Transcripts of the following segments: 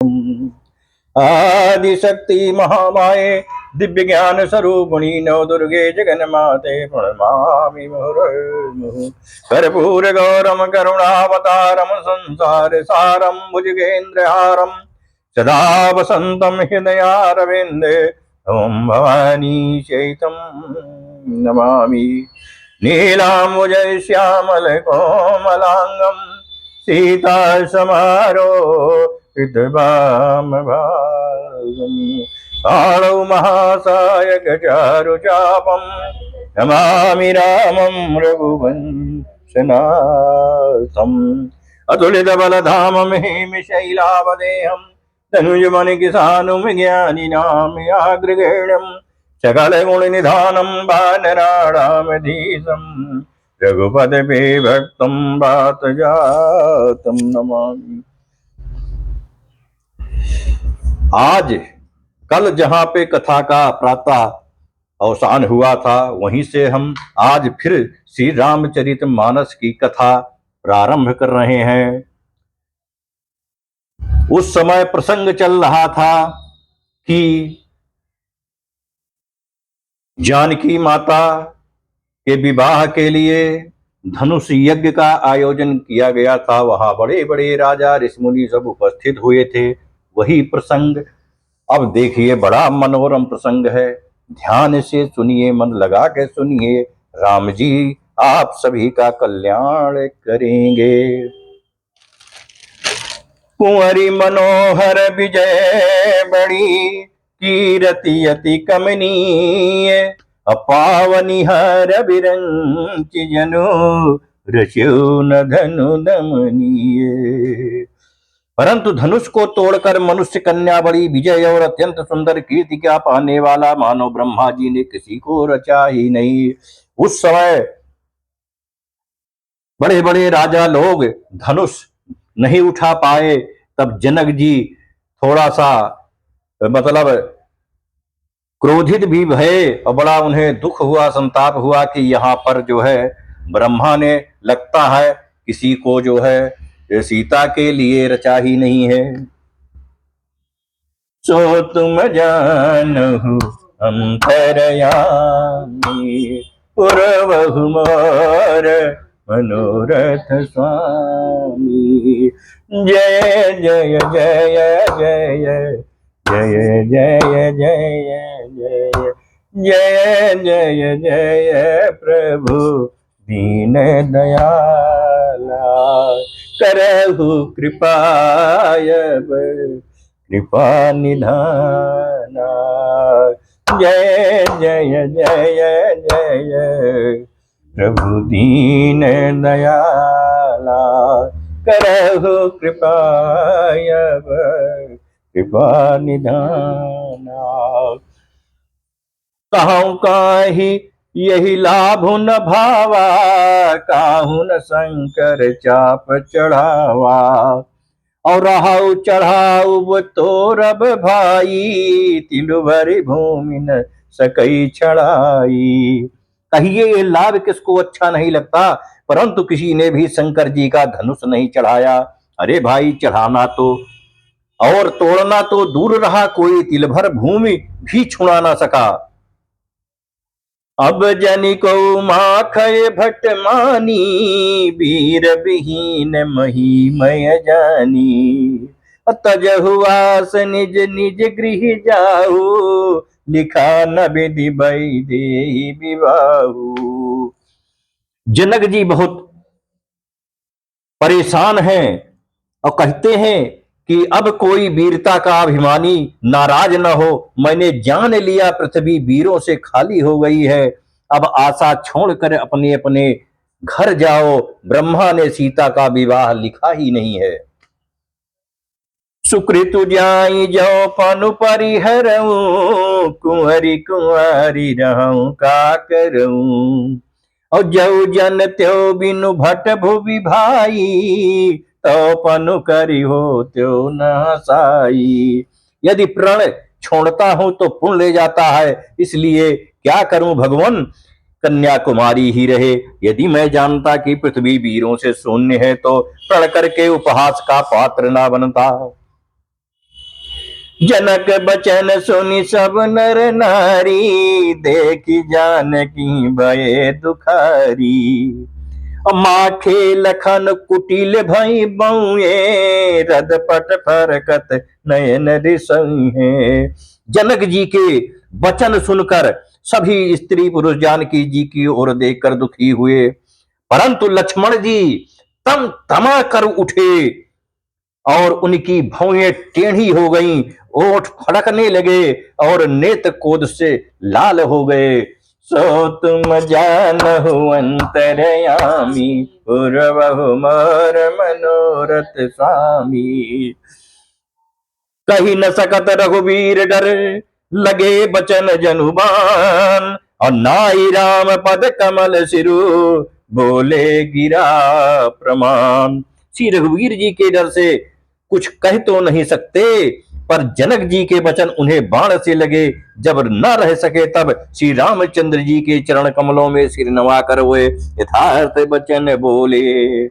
आदि शक्ति महामाये दिव्य ज्ञान स्वरूपिणी नव दुर्गे जगन माते प्रणमामि मुहुर्मुहुः। कर्पूर गौरम करुणावतारम संसार सारम भुजगेन्द्रहारम सदा वसंतम हृदयारविंदे ओम भवानी चैतम नमामि। नीलाम्बुजै श्यामल कोमलांगम सीता समारोह कालौ महासायक चारुचापं नमामि रामं रघुवंशनाथम्। अतुलितबलधामं हेमशैलावदेहं तनुजमणिकिसानुं ज्ञानिनां याग्रगण्यं सकलगुणनिधानं वानराणामधीशं रघुपते भक्तं वातजातं नमामि। आज कल जहां पे कथा का प्रातः अवसान हुआ था, वहीं से हम आज फिर श्री रामचरितमानस की कथा प्रारंभ कर रहे हैं। उस समय प्रसंग चल रहा था कि जानकी माता के विवाह के लिए धनुष यज्ञ का आयोजन किया गया था। वहां बड़े बड़े राजा ऋषिमुनि सब उपस्थित हुए थे। वही प्रसंग अब देखिए, बड़ा मनोरम प्रसंग है। ध्यान से सुनिए, मन लगा के सुनिए। राम जी आप सभी का कल्याण करेंगे। कुंवरी मनोहर विजय बड़ी कीरति अति कमनीय अपावनी हर बिरंच जनु रच्यो न धनु दमनीय। परंतु धनुष को तोड़कर मनुष्य कन्या बड़ी विजय और अत्यंत सुंदर कीर्ति का पाने वाला मानो ब्रह्मा जी ने किसी को रचा ही नहीं। उस समय बड़े बड़े राजा लोग धनुष नहीं उठा पाए। तब जनक जी थोड़ा सा मतलब क्रोधित भी भये और बड़ा उन्हें दुख हुआ, संताप हुआ कि यहाँ पर जो है ब्रह्मा ने लगता है किसी को जो है सीता के लिए रचा ही नहीं है। सो तुम जानहु अंतरयामी पुरवहु मोर मनोरथ स्वामी। जय जय जय जय जय जय जय जय जय जय प्रभु दीन दयाला करहु कृपाय कृपा निधाना। जय जय जय जय प्रभु दीन दयाला करहु कृपाय कृपा निधाना। कहूँ काही यही लाभ न भावा काहू न शंकर चाप चढ़ावा और रहाऊ चढ़ाऊ तो रब भाई तिलु भरी भूमि न सकई चढ़ाई। कहिए ये लाभ किसको अच्छा नहीं लगता, परंतु किसी ने भी शंकर जी का धनुष नहीं चढ़ाया। अरे भाई, चढ़ाना तो और तोड़ना तो दूर रहा, कोई तिल भर भूमि भी छुड़ा ना सका। अब जनि को माखय भट मानी वीर विहीन महिमय जानी। तजहुआस निज निज गृह जाऊ लिखा न विधि वैदेही विवाहु। जनक जी बहुत परेशान हैं और कहते हैं कि अब कोई वीरता का अभिमानी नाराज न हो। मैंने जान लिया पृथ्वी वीरों से खाली हो गई है। अब आशा छोड़कर अपने अपने घर जाओ। ब्रह्मा ने सीता का विवाह लिखा ही नहीं है। सुकृतु जाई जो पनु परिहरऊं कुंवरी कुंवारी रहूं का करूं। और जऊ जन त्यो बिनु भट भुवि भाई तो पनु करी हो त्यो नासाई। यदि प्रण छोड़ता हूं तो पुण्य ले जाता है, इसलिए क्या करूं भगवान, कन्याकुमारी ही रहे। यदि मैं जानता कि पृथ्वी वीरों से शून्य है तो प्रण करके उपहास का पात्र ना बनता। जनक बचन सुनि सब नर नारी, देखी जानकी भये दुखारी। माखे लखन कुटिल भई बउए, रद पट फरकत नयन रिसंहे। जनक जी के वचन सुनकर सभी स्त्री पुरुष जानकी जी की ओर देखकर दुखी हुए, परंतु लक्ष्मण जी तम तमा कर उठे और उनकी भौएं टेढ़ी हो गईं, ओठ फड़कने लगे और नेत्र कोद से लाल हो गए। सो तुम जानहु अंतरयामी, पूर्वहु मोर मनोरथ स्वामी। कही न सकत रघुवीर डर, लगे बचन जनुबान। और नाई राम पद कमल सिरु, बोले गिरा प्रमाण। श्री रघुवीर जी के डर से कुछ कह तो नहीं सकते, पर जनक जी के वचन उन्हें बाण से लगे। जब न रह सके तब श्री रामचंद्र जी के चरण कमलों में सिर नवाकर हुए यथार्थ वचन बोले।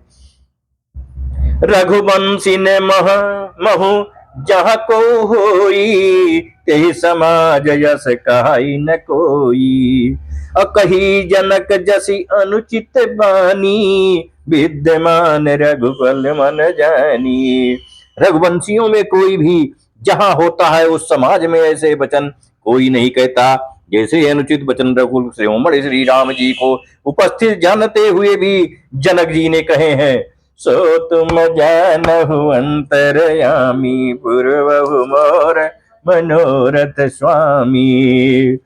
रघुवंशी ने महु जहाँ को होई, तेहि समाज यस कहाई न कोई। कही जनक जसी अनुचित बानी, विद्यमान रघुकुल मन जानी। रघुवंशियों में कोई भी जहां होता है उस समाज में ऐसे वचन कोई नहीं कहता, जैसे अनुचित वचन रघुकुल शिरोमणि श्री राम जी को उपस्थित जानते हुए भी जनक जी ने कहे हैं। सो तुम जानहु अंतरयामी, पूर्वहु मोर मनोरथ स्वामी।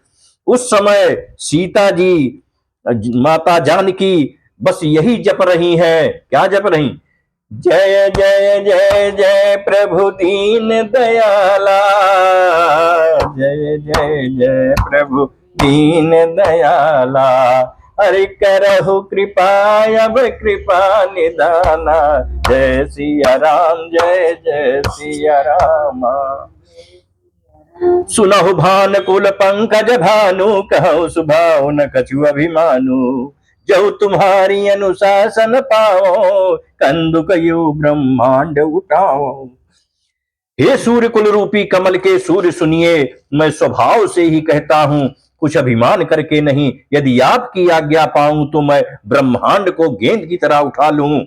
उस समय सीता जी माता जानकी बस यही जप रही हैं। क्या जप रही? जय जय जय जय प्रभु दीन दयाला, जय जय जय प्रभु दीन दयाला। हरि करहु कृपा अब कृपा निदाना, जय सिया राम जय जय सिया रामा। सुनहु भान कुल पंकज भानु, कहु सुभाव न कछु अभिमानु। जो तुम्हारी अनुशासन पाओ, कंदुक यु ब्रह्मांड उठाओ। हे सूर्य कुल रूपी कमल के सूर्य सुनिए, मैं स्वभाव से ही कहता हूं, कुछ अभिमान करके नहीं। यदि आपकी आज्ञा पाऊं तो मैं ब्रह्मांड को गेंद की तरह उठा लूं।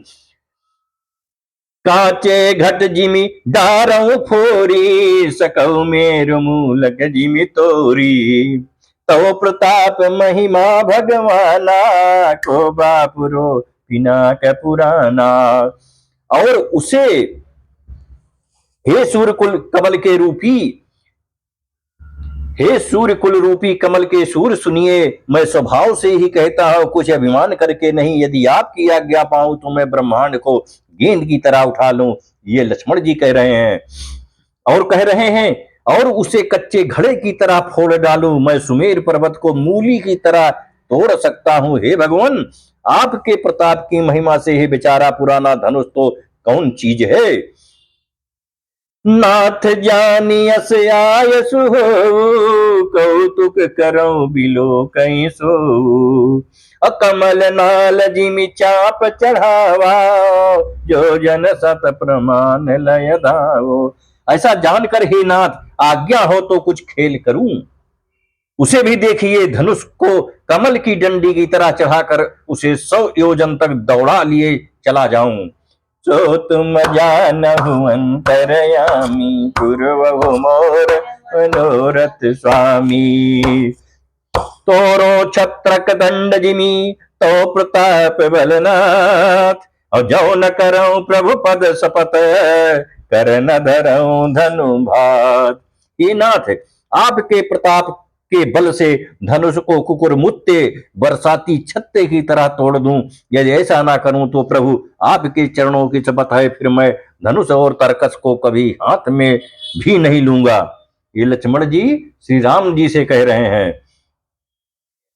काचे घट जिमि डारऊ फोरी, सकऊ मेरु मूलक जिमि तोरी। तो प्रताप महिमा भगवाना, को बापुरो पिनाक पुराना। और उसे हे सूर्य कुल कमल के रूपी, हे सूर्य कुल रूपी कमल के सूर्य सुनिए, मैं स्वभाव से ही कहता हूं, कुछ अभिमान करके नहीं। यदि आपकी आज्ञा पाऊं तो मैं ब्रह्मांड को गेंद की तरह उठा लूं। ये लक्ष्मण जी कह रहे हैं और कह रहे हैं, और उसे कच्चे घड़े की तरह फोड़ डालूं। मैं सुमेर पर्वत को मूली की तरह तोड़ सकता हूं। हे भगवान, आपके प्रताप की महिमा से ही बेचारा पुराना धनुष तो कौन चीज है। नाथ जानियस आयसु हो, कौतुक करऊं बिलो कहीं सो। कमल नाल जिमि चाप चढ़ावा, जो जन सत प्रमाण लय धावो। ऐसा जानकर हे नाथ, आज्ञा हो तो कुछ खेल करूं। उसे भी देखिए, धनुष को कमल की डंडी की तरह चढ़ाकर उसे 100 योजन तक दौड़ा लिए चला जाऊं। सो तुम जानहु अंतरयामी, पूर्वहु मोर मनोरथ स्वामी। तोरो छत्रक दंड जिमि, तो प्रताप बलनाथ। और जो न करऊं प्रभु पद शपथ, कर न धरऊं धनु भात। ये नाथ, आपके प्रताप के बल से धनुष को कुकुर मुत्ते बरसाती छत्ते की तरह तोड़ दूं। यदि ऐसा ना करूं तो प्रभु आपके चरणों की शपथ है, फिर मैं धनुष और तरकस को कभी हाथ में भी नहीं लूंगा। ये लक्ष्मण जी श्री राम जी से कह रहे हैं।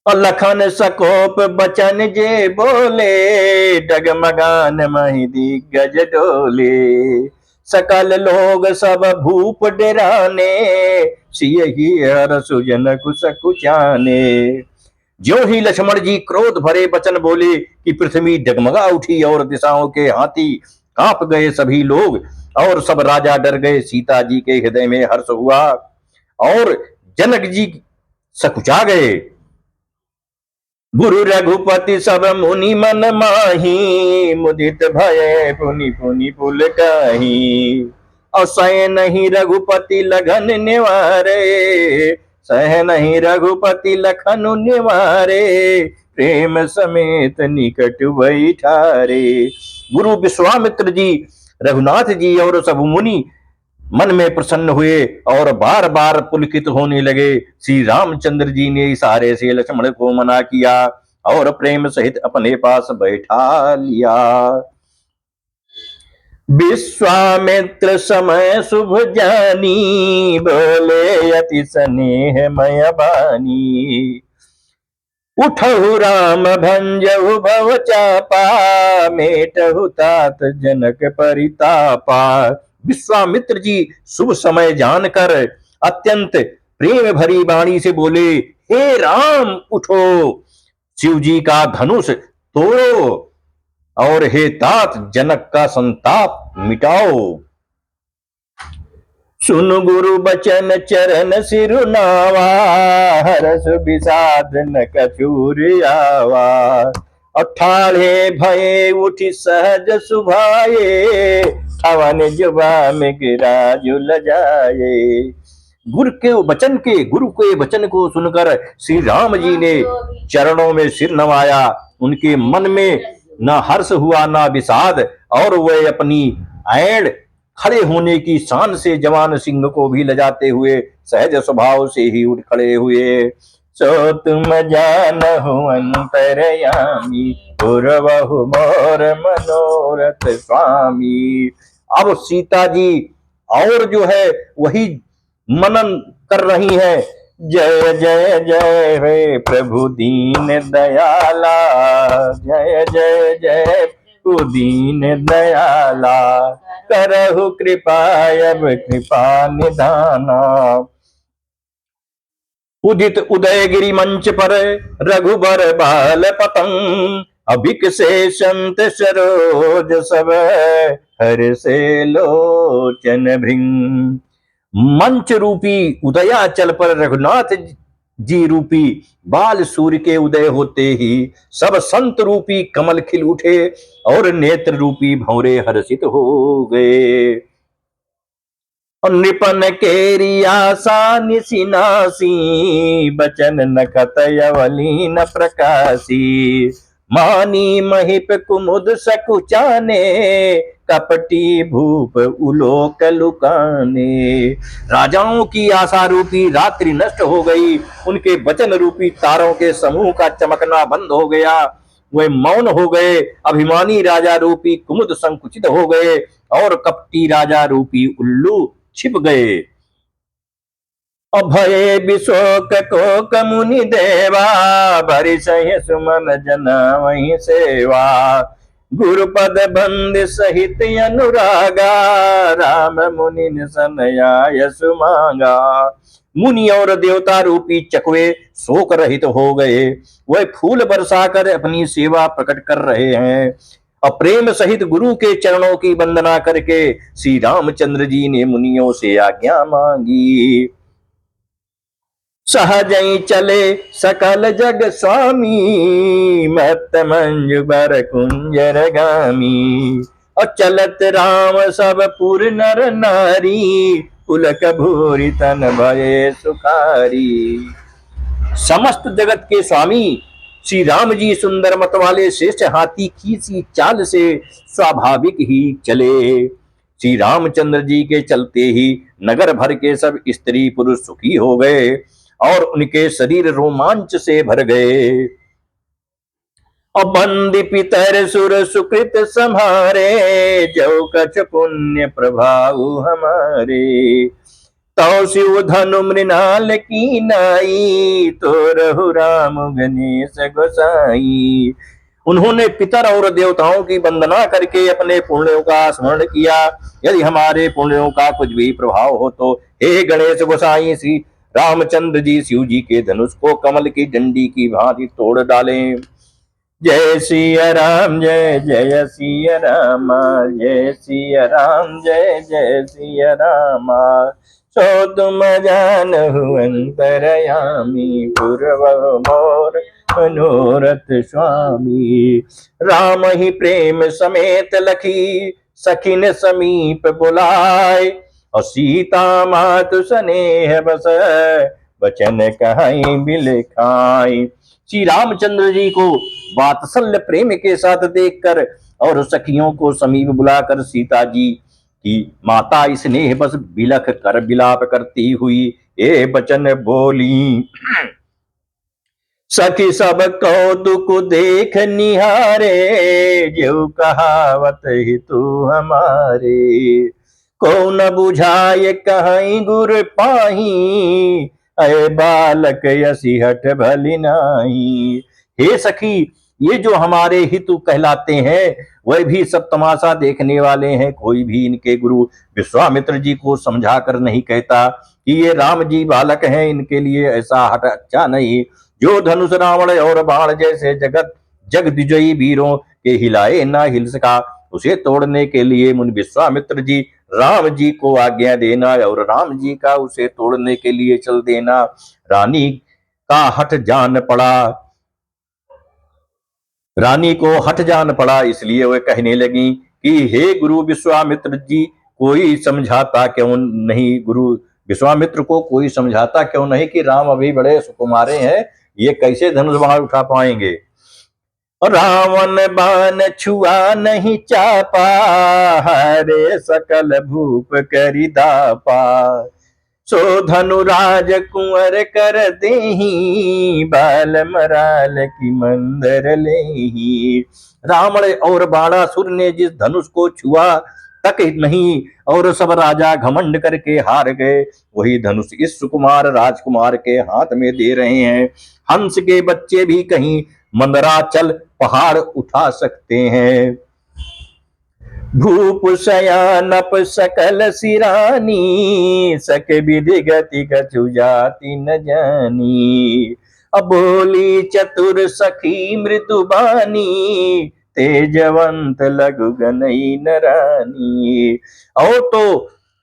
लखन सकोप बचन जे बोले, डगमगान महि दिग्गज डोले। सकल लोग सब भूप डराने, सियहि हरषु जनकु सकुचाने। जो ही लक्ष्मण जी क्रोध भरे वचन बोले कि पृथ्वी डगमगा उठी और दिशाओं के हाथी कांप गए। सभी लोग और सब राजा डर गए। सीता जी के हृदय में हर्ष हुआ और जनक जी सकुचा गए। गुरु रघुपति सब मुनि मन माही, मुदित भय पुनि पुनि पुल कही। और सह नहीं रघुपति लगन निवारे, सह नहीं रघुपति लखन निवारे, प्रेम समेत निकट बैठारे। गुरु विश्वामित्र जी, रघुनाथ जी और सब मुनि मन में प्रसन्न हुए और बार बार पुलकित होने लगे। श्री रामचंद्र जी ने इशारे से लक्ष्मण को मना किया और प्रेम सहित अपने पास बैठा लिया। विश्वामित्र समय शुभ जानी, बोले अति स्नेह मय बानी। उठहु राम भंजहु भव चापा, मेटहु तात जनक परितापा। विश्वामित्र जी शुभ समय जानकर अत्यंत प्रेम भरी वाणी से बोले, हे राम उठो, शिव जी का धनुष तोड़ो और हे तात जनक का संताप मिटाओ। सुन गुरु बचन चरण सिरुनावा, हरस विषाद न कछूर आवा। अठाढ़े भये उठी सहज सुभाए, हवन जुबा में गिरा झुल जाए। गुरु के वचन को सुनकर श्री राम जी ने चरणों में सिर नवाया। उनके मन में न हर्ष हुआ न विषाद, और वे अपनी ऐड़ खड़े होने की शान से जवान सिंह को भी लजाते हुए सहज स्वभाव से ही उठ खड़े हुए। सो तुम जानहु अंतरयामी, पूर्वहु मोर मनोरथ स्वामी। अब सीता जी और जो है वही मनन कर रही है। जय जय जय हे प्रभु दीन दयाला, जय जय जय दीन दयाला, करहु कृपा अब कृपा निधाना। उदित उदयगिरि मंच पर रघुबर बाल पतंग, अभिक से संत सरोज सब हर से लोचन भृंग। मंच रूपी उदयाचल पर रघुनाथ जी रूपी बाल सूर्य के उदय होते ही सब संत रूपी कमल खिल उठे और नेत्र रूपी भंवरे हर्षित हो गए। निपन केरी आशा निशिनासी, बचन नखत अवलीन प्रकाशी। मानी महिप कुमुद सकुचाने, कपटी भूप उलोक लुकाने। राजाओं की आशा रूपी रात्रि नष्ट हो गई, उनके वचन रूपी तारों के समूह का चमकना बंद हो गया, वे मौन हो गए। अभिमानी राजा रूपी कुमुद संकुचित हो गए और कपटी राजा रूपी उल्लू छिप गए। अभय विशोक को कमुनि देवा, भरिसहि सुमन जना वही सेवा। गुरुपद बंद सहित अनुरागा, राम मुनि सनया सुमांगा। मुनि और देवता रूपी चकवे शोक रहित हो गए, वह फूल बरसाकर अपनी सेवा प्रकट कर रहे हैं। और प्रेम सहित गुरु के चरणों की वंदना करके श्री रामचंद्र जी ने मुनियों से आज्ञा मांगी। सहज चले सकल जग स्वामी, मत मंजु बर कुंजर गामी। और चलत राम सब पुर नर नारी, पुलक भूरि तन भये सुखारी। समस्त जगत के स्वामी श्री राम जी सुंदर मत वाले श्रेष्ठ हाथी की सी चाल से स्वाभाविक ही चले। श्री रामचंद्र जी के चलते ही नगर भर के सब स्त्री पुरुष सुखी हो गए और उनके शरीर रोमांच से भर गए। बंदी पितर सुर सुकृत संहारे, जो कछ पुण्य प्रभाव हमारे। तो शिव धनु मृणाल की नाई, तो रहु राम गणेश गोसाई। उन्होंने पितर और देवताओं की वंदना करके अपने पुण्यों का स्मरण किया। यदि हमारे पुण्यों का कुछ भी प्रभाव हो तो हे गणेश गोसाई श्री रामचंद्र जी शिव जी के धनुष को कमल की डंडी की भांति तोड़ डालें। जय सिया राम जय जय सिया राम, जय सिया राम जय जय सिया राम। सो तुम जानहु अंतरयामी, पूर्व मोर मनोरथ स्वामी। राम ही प्रेम समेत लखी, सखिन समीप बुलाए, और सीता मातु स्नेह बस, वचन कहीं बिल खाई। श्री रामचंद्र जी को वात्सल्य प्रेम के साथ देखकर और सखियों को समीप बुलाकर सीता जी की माता स्नेह बस बिलख कर बिलाप करती हुई ये वचन बोली। सखी सब कौतुक देख निहारे, जो कहावत ही तू हमारे। को न बुझाए कहीं गुर पाही, अय बालक यसी हट भली नाही। हे सखी, ये जो हमारे हितु कहलाते हैं वह भी सब तमाशा देखने वाले हैं। कोई भी इनके गुरु विश्वामित्र जी को समझा कर नहीं कहता कि ये राम जी बालक हैं, इनके लिए ऐसा हट अच्छा नहीं। जो धनुष रावण और बाण जैसे जगत जगदिजयी वीरों के हिलाए ना हिल सका, उसे तोड़ने के लिए मुनि विश्वामित्र जी राम जी को आज्ञा देना और राम जी का उसे तोड़ने के लिए चल देना। रानी का हट जान पड़ा, रानी को हट जान पड़ा, इसलिए वह कहने लगी कि हे गुरु विश्वामित्र जी, कोई समझाता क्यों नहीं, गुरु विश्वामित्र को कोई समझाता क्यों नहीं कि राम अभी बड़े सुकुमारे हैं, ये कैसे धनुष बाण उठा पाएंगे। रावण बाण छुआ नहीं चापा, हरे सकल भूप करि दापा। सो धनुराज कुंवर कर देही, बाल मराल की मंदर लेही। रावण और बाणासुर ने जिस धनुष को छुआ तक नहीं और सब राजा घमंड करके हार गए, वही धनुष इस सुकुमार राजकुमार के हाथ में दे रहे हैं। हंस के बच्चे भी कहीं मंदराचल पहाड़ उठा सकते हैं। भूप शयानप सकल सिरानी, सक विधि गति कछु जाति न जानी। अबोली चतुर सखी मृदुबानी, तेजवंत लघु गनई नरानी। और तो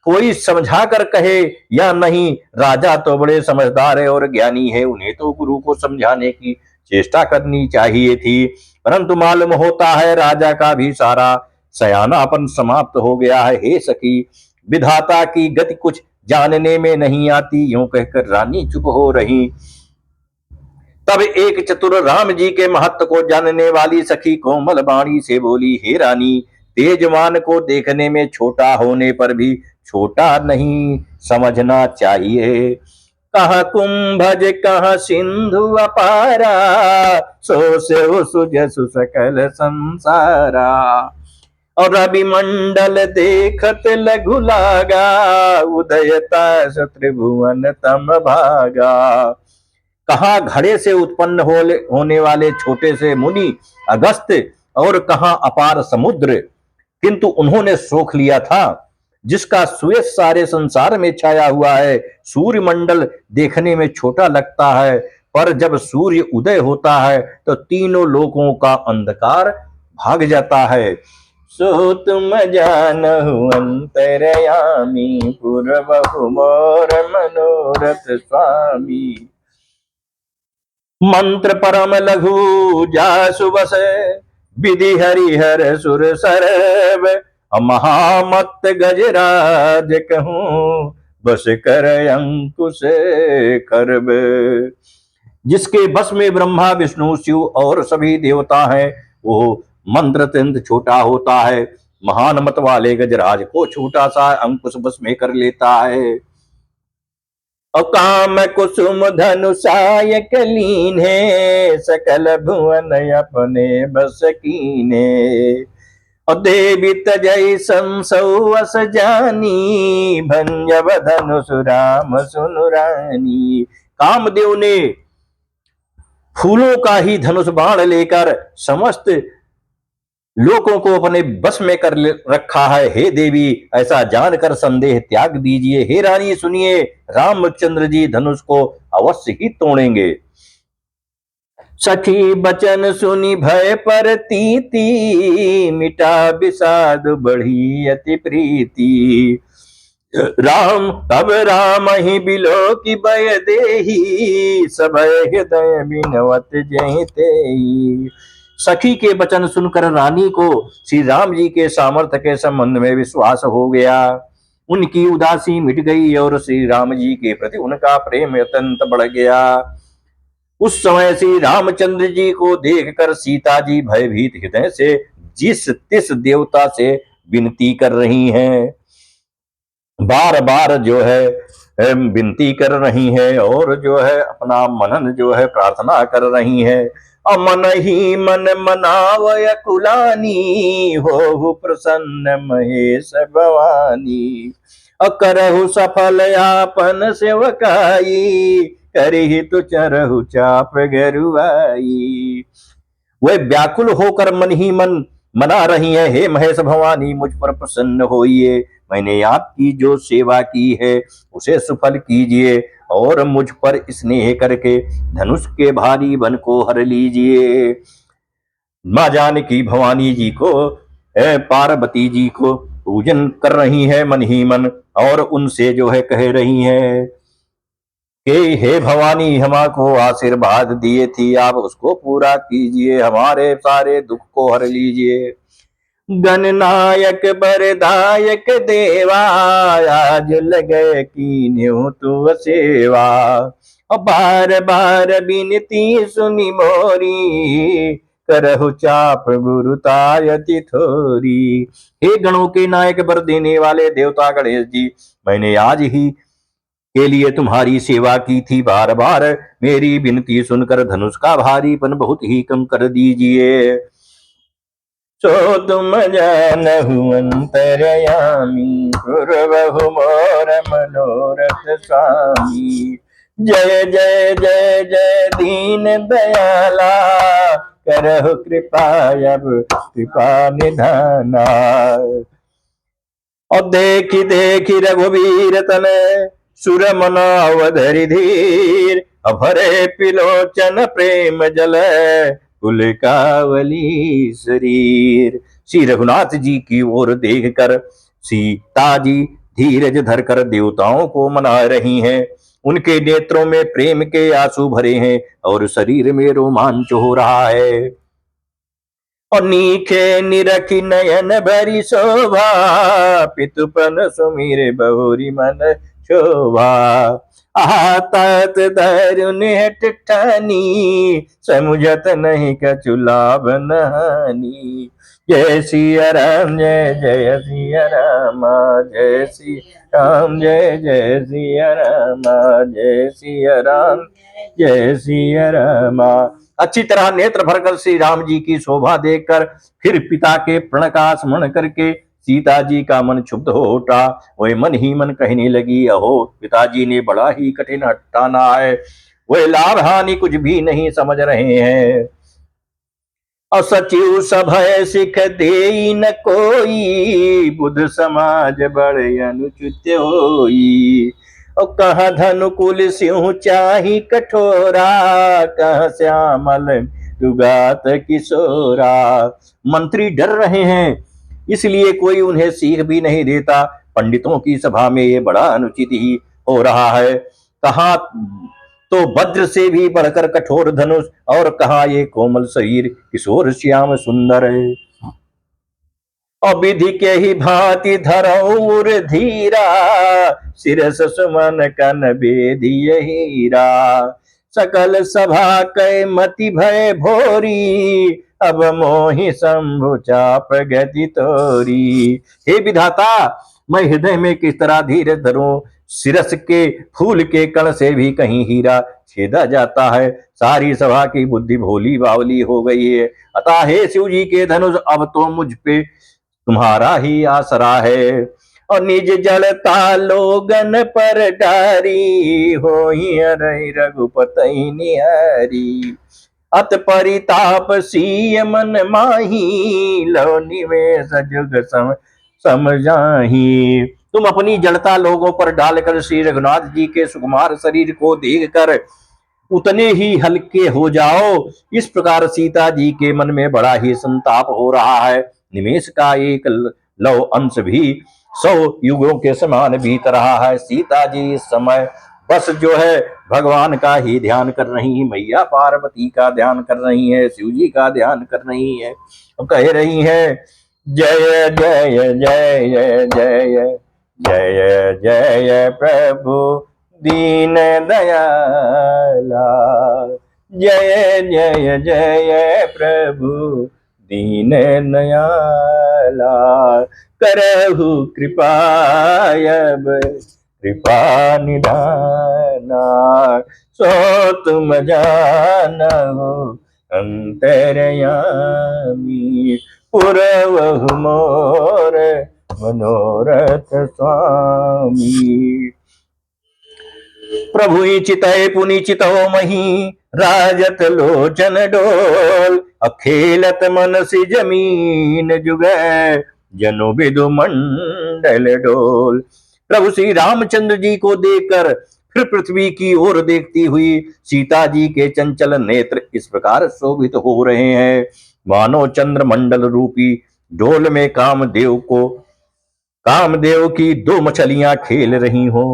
कोई समझा कर कहे या नहीं, राजा तो बड़े समझदार है और ज्ञानी है, उन्हें तो गुरु को समझाने की चेष्टा करनी चाहिए थी, परंतु मालूम होता है राजा का भी सारा सयानापन समाप्त हो गया है। हे सखी, विधाता की गति कुछ जानने में नहीं आती, यूं कहकर रानी चुप हो रही। तब एक चतुर राम जी के महत्व को जानने वाली सखी कोमल वाणी से बोली, हे रानी, तेजवान को देखने में छोटा होने पर भी छोटा नहीं समझना चाहिए। कहा कुंभज कहा सिंधु अपारा, सो से सुजसु सकल संसारा। और रवि मंडल देखत लघु लागा, उदयता त्रिभुवन तम भागा। कहा घड़े से उत्पन्न होने वाले छोटे से मुनि अगस्त, और कहा अपार समुद्र, किंतु उन्होंने सोख लिया था जिसका सुयश सारे संसार में छाया हुआ है। सूर्य मंडल देखने में छोटा लगता है, पर जब सूर्य उदय होता है तो तीनों लोकों का अंधकार भाग जाता है। सो तुम जानहु अंतरयामी, पूर्वहु मोर मनोरथ स्वामी। मंत्र परम लघु जासु बस, विधि हरिहर सुर सरब। महामत गजराज कहूं, बस कर अंकुश खरब। जिसके बस में ब्रह्मा विष्णु शिव और सभी देवता हैं, वो मंत्र अत्यंत छोटा होता है। महान मत वाले गजराज को छोटा सा अंकुश बस में कर लेता है। और काम कुसुम धनुषाय कलीन है, सकल भुवन अपने बस कीने। और देवी तजय संसौस जानी, भंजब धनुष राम सुनु रानी। कामदेव ने फूलों का ही धनुष बाण लेकर समस्त लोगों को अपने बस में कर रखा है। हे देवी, ऐसा जानकर संदेह त्याग दीजिए। हे रानी सुनिए, रामचंद्र जी धनुष को अवश्य ही तोड़ेंगे। सखी बचन सुनी भय पर तीती, मिटा विषाद बढ़ी अति प्रीति। राम तब राम ही बिलो की भय देही, सब हृदय बिनवत जहि तेहि। सखी के वचन सुनकर रानी को श्री राम जी के सामर्थ्य के संबंध में विश्वास हो गया। उनकी उदासी मिट गई और श्री राम जी के प्रति उनका प्रेम अत्यंत बढ़ गया। उस समय श्री रामचंद्र जी को देखकर सीता जी भयभीत हृदय से जिस तिस देवता से विनती कर रही हैं, बार बार जो है विनती कर रही है और जो है अपना मनन जो है प्रार्थना कर रही है। अमन ही मन मनावय कुलानी, हो प्रसन्न महेश भवानी। अकरहु सफल यापन सेवकाई, करहि तु चरहु चाप गरुआई। वे व्याकुल होकर मन ही मन मना रही है, हे महेश भवानी मुझ पर प्रसन्न होइए, मैंने आपकी जो सेवा की है उसे सफल कीजिए और मुझ पर स्नेह करके धनुष के भारी बन को हर लीजिए। माँ जानकी भवानी जी को पार्वती जी को पूजन कर रही है मन ही मन और उनसे जो है कह रही है कि हे भवानी हमको आशीर्वाद दिए थी, आप उसको पूरा कीजिए, हमारे सारे दुख को हर लीजिए। गणनायक बरदायक देवा, आज लगे कीन्यू तू सेवा। बार बार बिनती सुनी मोरी, करहु चाप गुरुतायति थोरी। हे गणों के नायक वर देने वाले देवता गणेश जी, मैंने आज ही के लिए तुम्हारी सेवा की थी, बार बार मेरी विनती सुनकर धनुष का भारीपन बहुत ही कम कर दीजिए। सो तुम जानहु अंतरयामी, पूर्वहु मोर मनोरथ स्वामी। जय जय जय जय दीन दयाला, करहु कृपा अब कृपा निधाना। और देखी देखी रघुवीर तने, सुर मन अवधरि धीर। अभरे पिलोचन प्रेम जल, कुल कावली शरीर। श्री रघुनाथ जी की ओर देखकर सीता जी धीरज धरकर देवताओं को मना रही हैं। उनके नेत्रों में प्रेम के आंसू भरे हैं और शरीर में रोमांच हो रहा है। और नीखे निरखी नयन भरी शोभा, पितुपन सुमिर बहुरी मन शोभा। आतात धरुन ठानी, समुझत नहीं कछु लाभ नहानी। जय सिया राम जय जय सिया राम, जय सिया राम जय जय सिया राम, जय सिया राम जय सिया राम। अच्छी तरह नेत्र भरकर श्री राम जी की शोभा देखकर फिर पिता के प्रण का स्मरण करके सीता जी का मन क्षुब्ध हो उठा। वह मन ही मन कहने लगी, अहो पिताजी ने बड़ा ही कठिन हटाना है, वह लाभ हानि कुछ भी नहीं समझ रहे हैं। असचिव सभय सिख दे न कोई, बुध समाज बड़े अनुचित होई। और कहा धनुकुल सिंह चाही कठोरा, कहा श्यामल दुगात किशोरा। मंत्री डर रहे हैं इसलिए कोई उन्हें सीख भी नहीं देता। पंडितों की सभा में ये बड़ा अनुचित ही हो रहा है। कहा तो वज्र से भी बढ़कर कठोर धनुष, और कहा ये कोमल शरीर किशोर श्याम सुंदर है। और विधि के ही भांति धरौर धीरा, शिरस सुमन कन बेदिय हीरा। सकल सभा कै मति भय भोरी, अब मोहि शंभु चाप गति तोरी। हे विधाता, मैं हृदय में किस तरह धीरज धरूं, शिरस के फूल के कण से भी कहीं हीरा छेदा जाता है। सारी सभा की बुद्धि भोली बावली हो गई है। अतः हे शिव जी के धनुष, अब तो मुझ पे तुम्हारा ही आसरा है। और निज जलता लोगन पर डारी, हो रघुपति निहारी। अत परिताप सीय मन माही, लो निवेश जुग समझाही। तुम अपनी जड़ता लोगों पर डालकर श्री रघुनाथ जी के सुकुमार शरीर को देखकर उतने ही हल्के हो जाओ। इस प्रकार सीता जी के मन में बड़ा ही संताप हो रहा है। निमेष का एक लव अंश भी 100 युगों के समान बीत रहा है। सीता जी इस समय बस जो है भगवान का ही ध्यान कर रही है, मैया पार्वती का ध्यान कर रही है, शिव जी का ध्यान कर रही है और कह रही है, जय जय जय जय जय जय प्रभु दीन दयाला, जय जय जय प्रभु दीन दयाला, करहु कृपा अब कृपा निधाना, सो तुम जानहु अंतरयामी, पुरवहु मोर मनोरथ स्वामी। प्रभु चितय पुनि चितव मही, राजत लोचन डोल, अखेलत मनसि जमीन जुगै, जनु बिदु मंडल डोल। प्रभु श्री रामचंद्र जी को देखकर फिर पृथ्वी की ओर देखती हुई सीता जी के चंचल नेत्र इस प्रकार शोभित हो रहे हैं, मानो चंद्र मंडल रूपी डोल में कामदेव की 2 मछलियां खेल रही हो।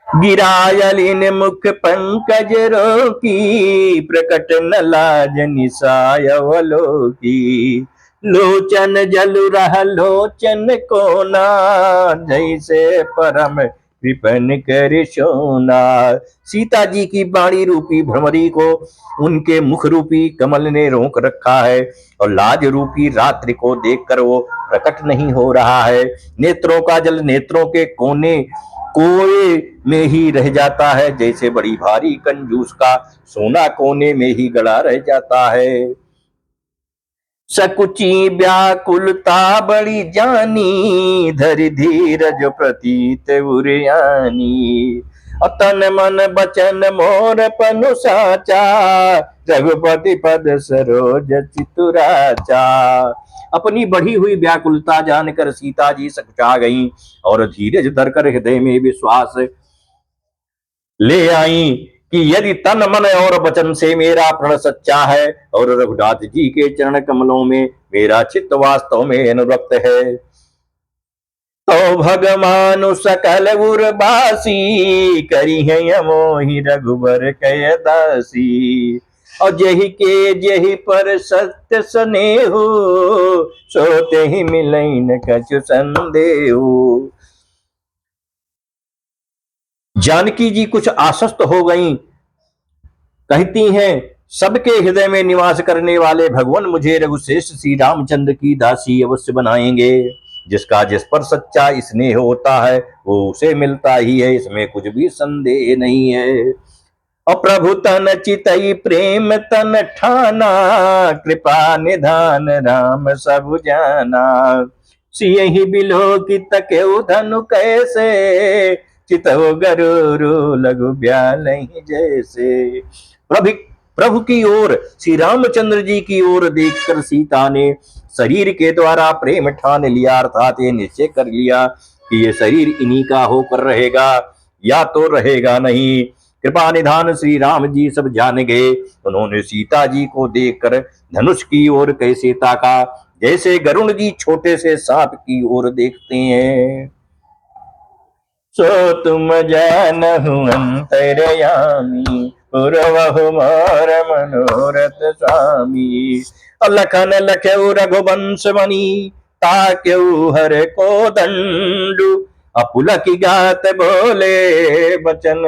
गिरायलिन मुख पंकज रोकी, प्रकट न लाज निसायवलोकी, लोचन जलु रह लोचन कोना, जैसे परम कृपन कर सोना। सीता जी की बाणी रूपी भ्रमरी को उनके मुख रूपी कमल ने रोक रखा है और लाज रूपी रात्रि को देखकर वो प्रकट नहीं हो रहा है। नेत्रों का जल नेत्रों के कोने कोए में ही रह जाता है, जैसे बड़ी भारी कंजूस का सोना कोने में ही गड़ा रह जाता है। सकुची व्याकुलता बड़ी जानी, धरि धीरज प्रतीत उरियानी, तन मन बचन मोर पनु साचा, रघुपति पद सरोज चितुराचा। अपनी बढ़ी हुई व्याकुलता जानकर सीता जी सकुचा गईं और धीरज धरकर हृदय में विश्वास ले आई कि यदि तन मन और वचन से मेरा प्रण सच्चा है और रघुनाथ जी के चरण कमलों में मेरा चित्त वास्तव में अनुरक्त है, तो भगवान सकल उर्वासी, करी है मोहि रघुबर कय दासी। और जेहि पर सत्य स्नेहु, सोते ही मिलई न कछु संदेहु। जानकी जी कुछ आश्वस्त हो गईं, कहती हैं, सबके हृदय में निवास करने वाले भगवान मुझे रघुश्रेष्ठ श्री रामचंद्र की दासी अवश्य बनाएंगे। जिसका जिस पर सच्चा स्नेह होता है वो उसे मिलता ही है, इसमें कुछ भी संदेह नहीं है। और प्रभु तन चितई प्रेम तन ठाना, कृपा निधान राम सब जाना, सियहि बिलो की तके धनु कैसे, चितव गरुरु लघु ब्यालहि जैसे। प्रभु की ओर श्री रामचंद्र जी की ओर देखकर सीता ने शरीर के द्वारा प्रेम ठान लिया, अर्थात ये निश्चय कर लिया कि ये शरीर इन्हीं का होकर रहेगा या तो रहेगा नहीं। कृपा निधान श्री राम जी सब जान गए। उन्होंने सीता जी को देखकर धनुष की ओर कैसे ताका, जैसे गरुण जी छोटे से सांप की ओर देखते हैं। सो तुम जानहु अंतरयामी, पुरवहु मोर मनोरथ स्वामी। लखन लख्यउ रघुवंश मणि, ताक्यउ हर को दंडु, अपुलकी गात बोले बचन,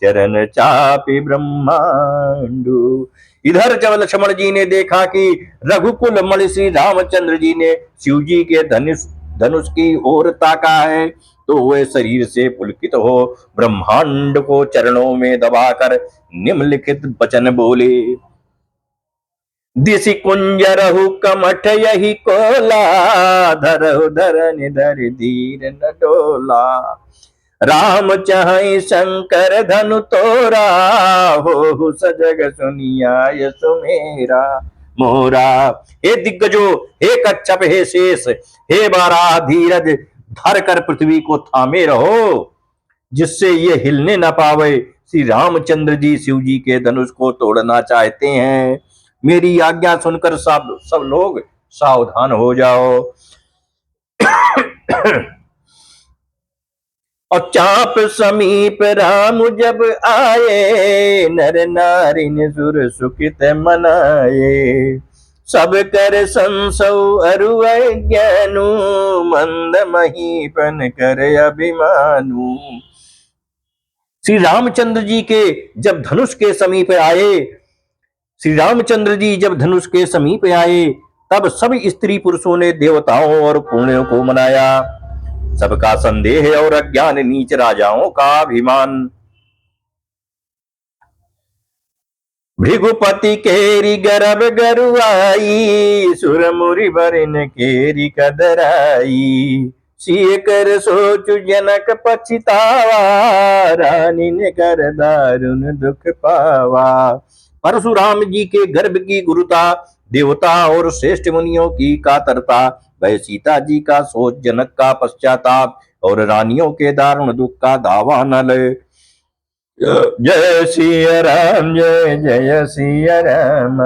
चरण चापि ब्रह्मांडु। इधर जब लक्ष्मण जी ने देखा कि रघुकुल मणि श्री रामचंद्र जी ने शिव जी के धनुष की ओर ताका है, तो वे शरीर से पुलकित हो ब्रह्मांड को चरणों में दबाकर निम्नलिखित वचन बोले। दिशि कुंजरहु कमठ यही कोला, धरहु धरनि धरि धीर न डोला, राम चाहि शंकर धनु तोरा, हो सजग सुनियाय सुमेरा मोरा। हे दिग्गजो, हे कच्छप, हे शेष, हे बारा, धीरज धर कर पृथ्वी को थामे रहो, जिससे ये हिलने न पावे। श्री रामचंद्र जी शिव जी के धनुष को तोड़ना चाहते हैं। मेरी आज्ञा सुनकर सब लोग सावधान हो जाओ। और चाप समीप राम जब आए, नर नारी निसुर सुखित मनाए। सब कर संसौ अरु ज्ञानु, मंद महीपन कर अभिमानु। श्री रामचंद्र जी के जब धनुष के समीप आए, श्री रामचंद्र जी जब धनुष के समीप आए, तब सब स्त्री पुरुषों ने देवताओं और पुण्यों को मनाया। सबका संदेह और अज्ञान नीच राजाओं का अभिमान। भृगुपति केरी गर्भ गरुआई, सुरमुरि बरिन केरी कदराई। सिय कर सोचु जनक पछतावा, रानी ने कर दारुण दुख पावा। परशुराम जी के गर्भ की गुरुता, देवता और श्रेष्ठ मुनियों की कातरता, वह सीता जी का सोच, जनक का पश्चाताप और रानियों के दारुण दुख का दावा न ले। जय सिया राम जय जय सिया राम,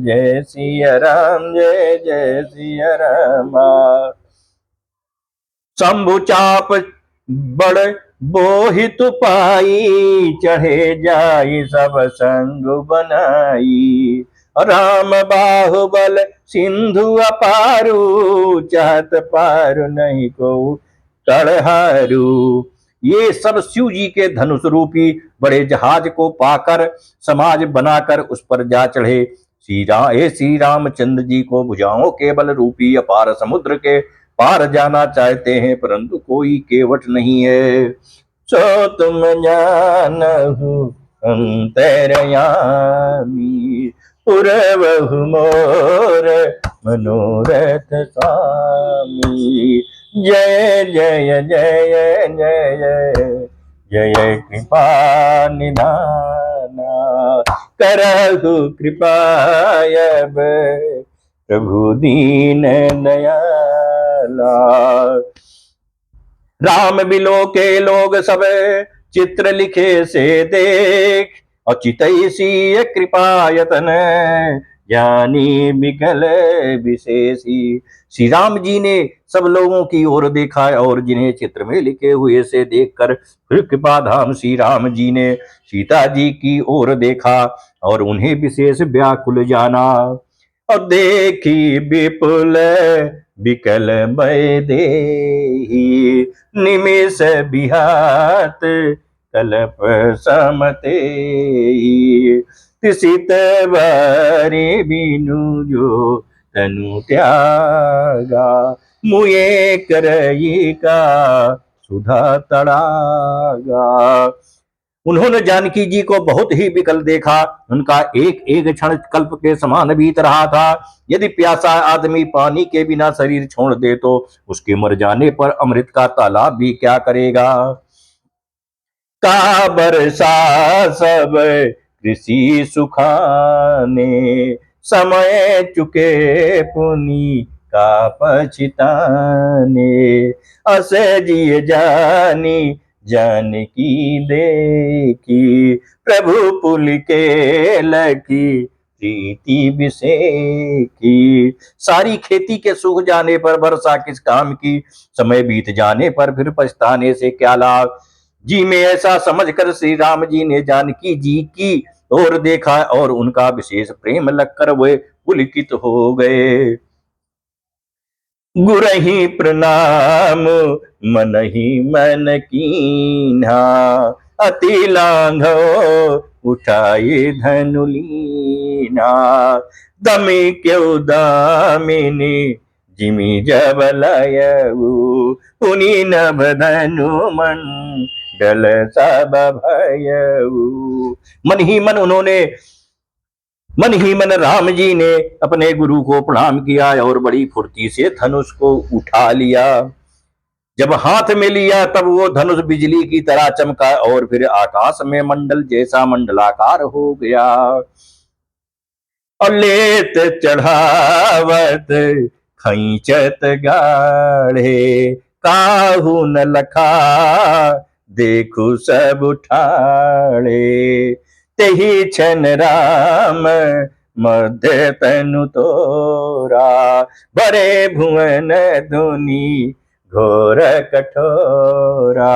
जय सिया राम जय जय सिया राम। शंभु चाप बड़ बोहित पाई, चढ़े जाई सब संग बनाई। राम बाहुबल सिंधु अपारू, चाहत पार नहीं को तड़हारू। ये सब शिव जी के धनुष रूपी बड़े जहाज को पाकर, समाज बनाकर उस पर जा चढ़े। श्री रामचंद्र जी को भुजाओं के बल रूपी अपार समुद्र के पार जाना चाहते हैं, परंतु कोई केवट नहीं है। सो तुम जानहु अंतर्यामी, पुरवहु मोर मनोरथ स्वामी। जय जय जय जय जय कृपा निधाना, करहु कृपायब प्रभु दीन दयाला। राम बिलो के लोग सब चित्र लिखे से देख, और चितई सी कृपा यतन ज्ञानी विकल विशेषी। श्री राम जी ने सब लोगों की ओर देखा और जिन्हें चित्र में लिखे हुए से देखकर फिर कृपा धाम श्री राम जी ने सीता जी की ओर देखा और उन्हें विशेष व्याकुल जाना। और देखी विपुल विकल मय देहि, निमिष बिहात कल्प समते। तिसित बारी बिनु जो तनु त्यागा, मुए करई का सुधा तड़ागा। उन्होंने जानकी जी को बहुत ही विकल देखा। उनका एक एक क्षण कल्प के समान बीत रहा था। यदि प्यासा आदमी पानी के बिना शरीर छोड़ दे तो उसके मर जाने पर अमृत का तालाब भी क्या करेगा। का बरसा सब कृषि सुखाने, समय चुके पुनि का पछताने। अस जिय जानी जानकी देखी, प्रभु पुल के लकी प्रीति विषेकी। सारी खेती के सूख जाने पर वर्षा किस काम की, समय बीत जाने पर फिर पछताने से क्या लाभ। जी में ऐसा समझकर श्री राम जी ने जानकी जी की ओर देखा और उनका विशेष प्रेम लगकर वे पुलकित हो गए। गुरहि प्रणाम मनहि मन कीन्हा, अति लांघो उठाए धनुलीना। दमी क्यों दामिनी जिमि जब लयऊ, पुनि नभ धनु मंडल सब भयऊ। मन ही मन राम जी ने अपने गुरु को प्रणाम किया और बड़ी फुर्ती से धनुष को उठा लिया। जब हाथ में लिया तब वो धनुष बिजली की तरह चमका और फिर आकाश में मंडल जैसा मंडलाकार हो गया। और लेत चढ़ावत खैचत गाढ़े, काहू न लखा देखु सब उठाड़े। तेहि छन राम मध्य तनु तोरा, भरे भुवन धुनि घोर कठोरा।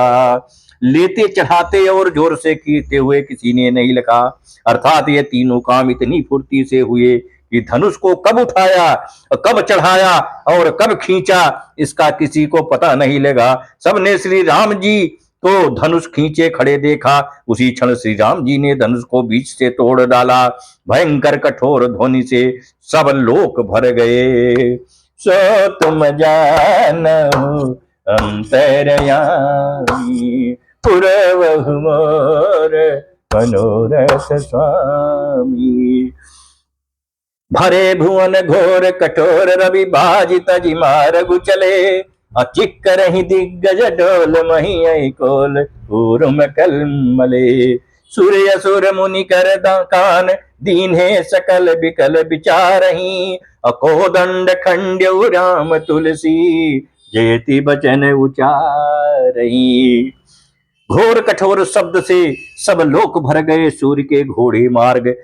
लेते चढ़ाते और जोर से कीते हुए किसी ने नहीं लगा, अर्थात ये तीनों काम इतनी फुर्ती से हुए कि धनुष को कब उठाया, कब चढ़ाया और कब खींचा इसका किसी को पता नहीं लगा। सबने श्री राम जी को धनुष खींचे खड़े देखा। उसी क्षण श्री राम जी ने धनुष को बीच से तोड़ डाला। भयंकर कठोर ध्वनि से सब लोक भर गए। सो तुम जानहु अंतरयामी, पुरवहु मोर मनोरथ स्वामी। भरे भुवन घोर कठोर रवि बाजी तजी मारगु चले, अचिक करहि दिग्गज डोल मही कोल पूर्म कलमले। सूर्य सुर मुनि कर कान दीन है सकल बिकल विचारही, अकोदंड खंड्यउ राम तुलसी जयति बचन उचारही। घोर कठोर शब्द से सब लोक भर गए। सूर्य के घोड़े मार्ग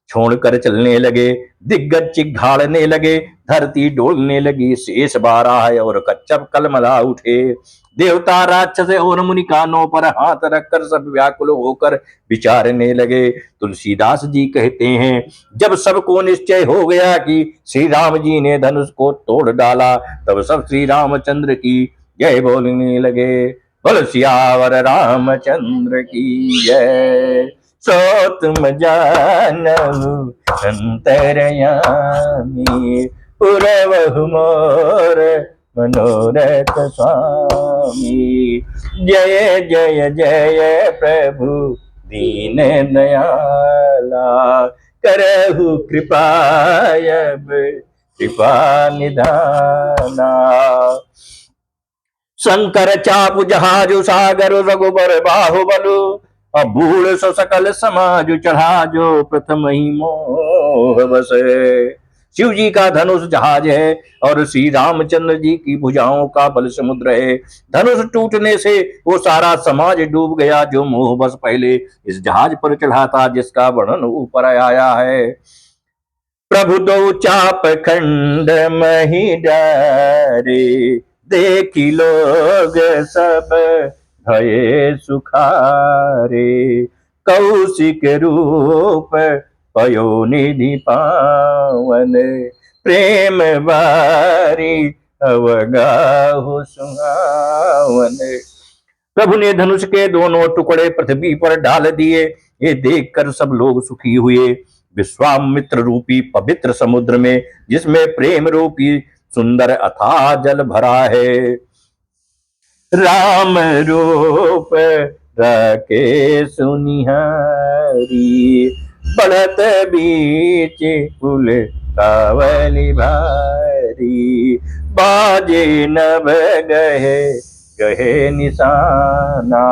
छोड़कर चलने लगे, दिग्गज चिघाड़ने लगे, धरती डोलने लगी, शेष बाराह और कच्छप कलमला उठे। देवता राक्षस और मुनि कानों पर हाथ रखकर सब व्याकुल होकर विचारने लगे। तुलसीदास जी कहते हैं, जब सबको निश्चय हो गया कि श्री राम जी ने धनुष को तोड़ डाला, तब सब श्री रामचंद्र की जय बोलने लगे। बोल सियावर रामचंद्र की जय। सो तुम जानहु अंतरयामी, पुरवहु मोर मनोरथ स्वामी। जय जय जय प्रभु दीन दयाला, करहु कृपायब कृपा निधाना। शंकर चापु जहाजु सागर रघुबर बाहुबलु, अब बूढ़ सो सकल समाज चढ़ा जो प्रथम ही मोह बसे। शिव जी का धनुष जहाज है और श्री रामचंद्र जी की भुजाओं का बल समुद्र है। धनुष टूटने से वो सारा समाज डूब गया जो मोह बस पहले इस जहाज पर चढ़ा था, जिसका वर्णन ऊपर आया है। प्रभु दो चाप खंड मही डारे, देखी लोग सब भये सुखारे। कौशिक रूप पयो निधि पावन, प्रेम बारी अवगाहु सुहावन। प्रभु ने धनुष के दोनों टुकड़े पृथ्वी पर डाल दिए। ये देखकर सब लोग सुखी हुए। विश्वामित्र रूपी पवित्र समुद्र में, जिसमें प्रेम रूपी सुंदर अथाह जल भरा है, राम रूप रखे सुनिहारी। बढ़त बीच पुल कावली भारी, बाजे नभ गहे गहे निशाना।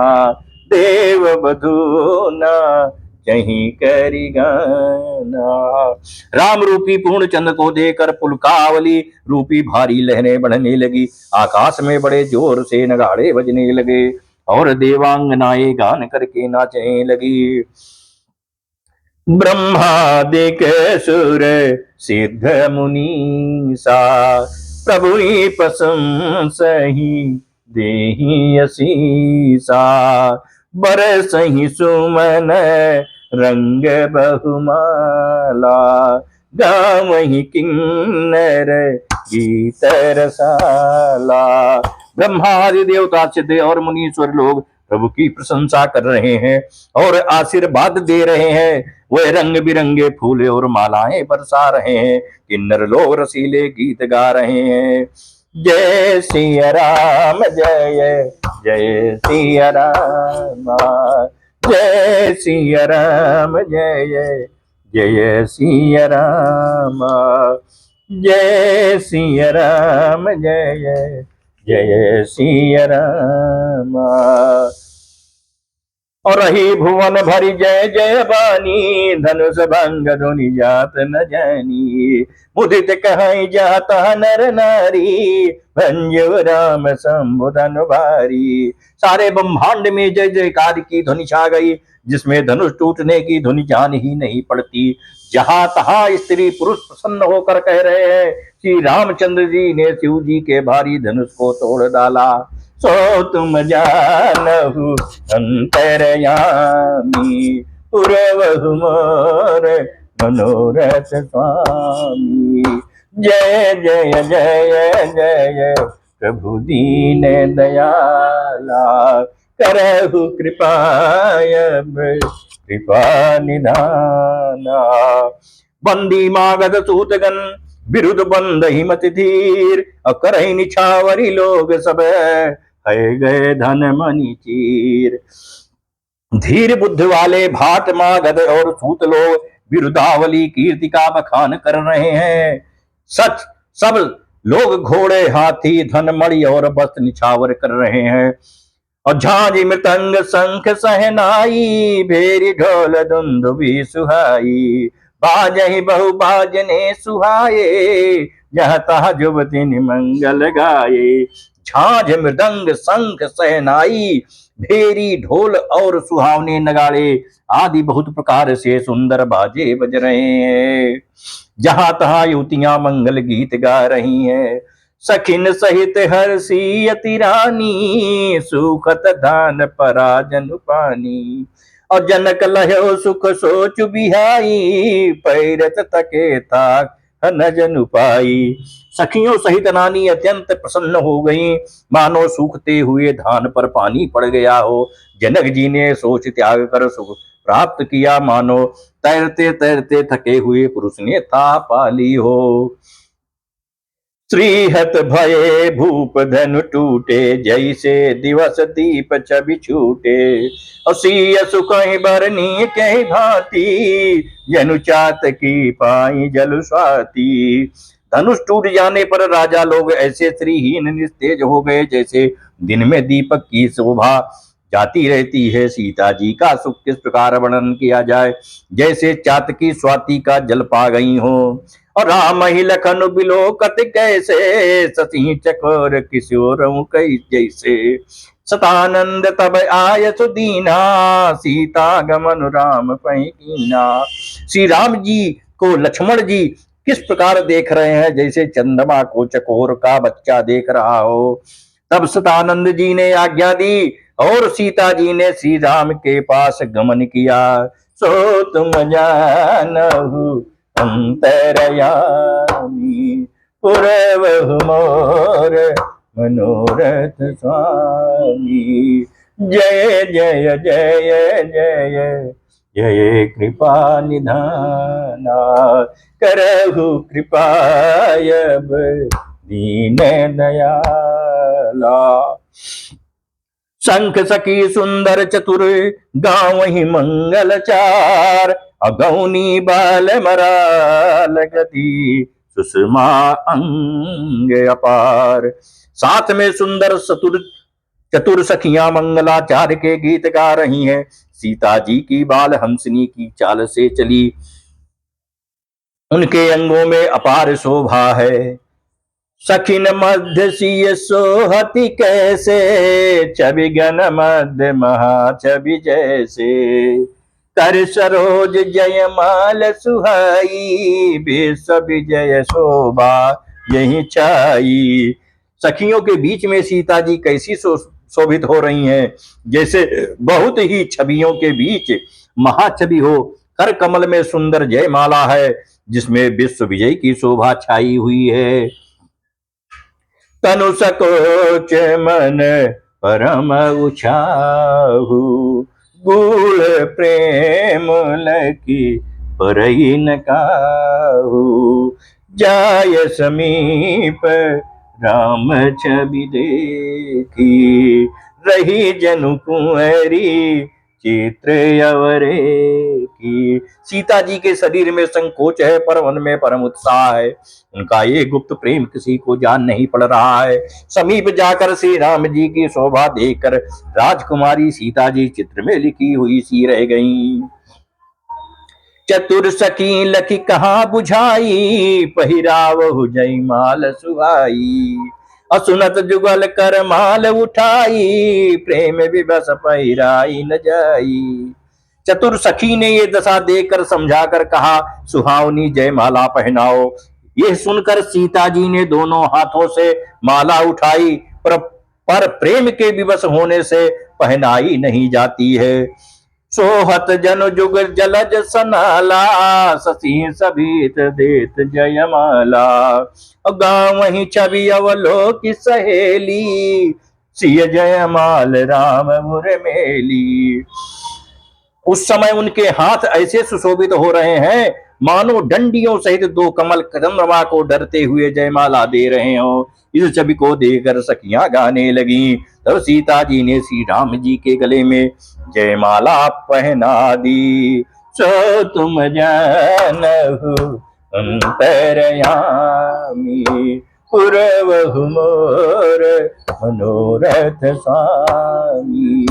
देव बधूना कहीं करी गाना। राम रूपी पूर्ण चंद्र को देखकर पुलकावली रूपी भारी लहरें बढ़ने लगी। आकाश में बड़े जोर से नगाड़े बजने लगे और देवांगनाएं गान करके नाचने लगी। ब्रह्मादिक सुर सिद्ध मुनीसा, प्रभु ही प्रशंसहि देहि असीसा। बरसहि सुमन रंग बहुमाला, गावहि किन्नर गीत रसाला। ब्रह्मादि देवता सिद्ध और मुनीश्वर लोग प्रभु की प्रशंसा कर रहे हैं और आशीर्वाद दे रहे हैं। वे रंग बिरंगे फूले और मालाएं बरसा रहे हैं। किन्नर लोग रसीले गीत गा रहे हैं। जय सिया राम जय जय सिया राम, जय सिया राम जय जय सिया राम, जय सिया राम जय जय सिया राम। और रही भुवन भरी जय जय बानी, धनुष भंग धुनि जात न जानी। मुदित कहाई जाता नर नारी, भंजो राम संबुधन भारी। सारे ब्रह्मांड में जय जयकार की ध्वनि छा गई, जिसमें धनुष टूटने की ध्वनि जान ही नहीं पड़ती। जहां तहां स्त्री पुरुष प्रसन्न होकर कह रहे हैं, श्री रामचंद्र जी ने शिव जी के भारी धनुष को तोड़ डाला। सो तुम जानहु अंतरयामी, पुरवहु मोर मनोरथ स्वामी। जय जय जय जय प्रभु दीन दयाला, करहु कृपाय कृपा निधाना। बंदी मागध सूतगन, विरुद्ध बंद हिमत धीर। अकरहि निछावरी लोग सब, है गए धन मनि चीर। धीर बुद्ध वाले भाट मागध और सूत लोग विरुद्धावली कीर्ति का बखान कर रहे हैं। सच सब लोग घोड़े हाथी धन मणि और वस्त्र निछावर कर रहे हैं। और झांझ मृतंग शंख सहनाई, भेरी ढोल दुंदुभी सुहाई। बाजहि बहु बाजने सुहाए, जहाँ तहाँ जुबती मंगल गाये। झांझ मृदंग शंख सहनाई, भेरी ढोल और सुहावने नगाड़े आदि बहुत प्रकार से सुंदर बाजे बज रहे हैं। जहां तहां युवतियां मंगल गीत गा रही हैं। सखिन सहित हर्षी अति रानी, सुखत धान पराजन पानी। और जनक लहो सुख सोच बिहाई, पैरत तके ताक न जन पाई। सखियों सहित रानी अत्यंत प्रसन्न हो गई, मानो सूखते हुए धान पर पानी पड़ गया हो। जनक जी ने सोच त्याग कर सुख प्राप्त किया, मानो तैरते तैरते थके हुए पुरुष ने था पाली हो। श्रीहत भये भूप धनु टूटे, जैसे दिवस दीप छवि छूटे। असीय सुख बरनी कही भांति, जनु चात की पाई जल स्वाति। धनुष टूट जाने पर राजा लोग ऐसे श्रीहीन निस्तेज हो गए, जैसे दिन में दीपक की शोभा जाती रहती है। सीता जी का सुख किस प्रकार वर्णन किया जाए, जैसे चातकी स्वाति का जल पा गई हो। और राम ही लखन बिलोकत कैसे, सती चकोर किशोर कई जैसे। सतानंद तब आय सुदीना, सीता गमन राम पैकीना। श्री राम जी को लक्ष्मण जी किस प्रकार देख रहे हैं, जैसे चंद्रमा को चकोर का बच्चा देख रहा हो। तब सतानंद जी ने आज्ञा दी और सीता जी ने श्री राम के पास गमन किया। सो तुम जानहु अंतरयामी, पुरवहु मोर मनोरथ स्वामी। जय जय जय जय जय कृपा निधाना, करहु कृपाय दीन दयाला। शंख सखी सुंदर चतुर, गाँव ही मंगल चार। अगौनी बाल मराल गति, सुषमा अंग अपार। साथ में सुंदर चतुर सखियां मंगलाचार के गीत गा रही हैं। सीता जी की बाल हंसनी की चाल से चली, उनके अंगों में अपार शोभा है। सखिन मध्य सिय सोहति कैसे, छवि गण मध्य महाछवि जैसे। कर सरोज जयमाल सुहाई, विश्व विजय शोभा यही छाई। सखियों के बीच में सीता जी कैसी शोभित हो रही हैं, जैसे बहुत ही छवियों के बीच महाछवि हो। कर कमल में सुंदर जयमाला है, जिसमें विश्व विजय की शोभा छाई हुई है। तनु सकोच मन परम उछाहु, गूढ़ प्रेम लकी परई न काहू। जाय समीप राम छवि देखी, रही जनु कुंवरी चित्र अवरे की। सीता जी के शरीर में संकोच है पर मन में परम उत्साह है। उनका ये गुप्त प्रेम किसी को जान नहीं पड़ रहा है। समीप जाकर श्री राम जी की शोभा देखकर राजकुमारी सीता जी चित्र में लिखी हुई सी रह गईं। चतुर सकी लखी कहाँ बुझाई, पहिरावहु जयमाल सुहाई। असुनत जुगल कर माल उठाई, प्रेम विवश पहिराई न जाई। चतुर सखी ने ये दशा देखकर समझाकर कहा, सुहावनी जयमाला पहनाओ। यह सुनकर सीता जी ने दोनों हाथों से माला उठाई, पर प्रेम के विवश होने से पहनाई नहीं जाती है। सोहत जन जुग जलज सनाला, ससी सभीत देत जयमाला। गाँव वही छवि अवलोक सहेली, सिय जयमाल राम मुरमेली। उस समय उनके हाथ ऐसे सुशोभित हो रहे हैं मानो डंडियों सहित दो कमल चंद्रमा को डरते हुए जयमाला दे रहे हो। इस छवि को देखकर सखियां गाने लगी। तब सीता जी ने श्री राम जी के गले में जयमाला पहना दी। सो तुम जानहु अंतरयामी, पुरवहु मोर मनोरथ स्वामी।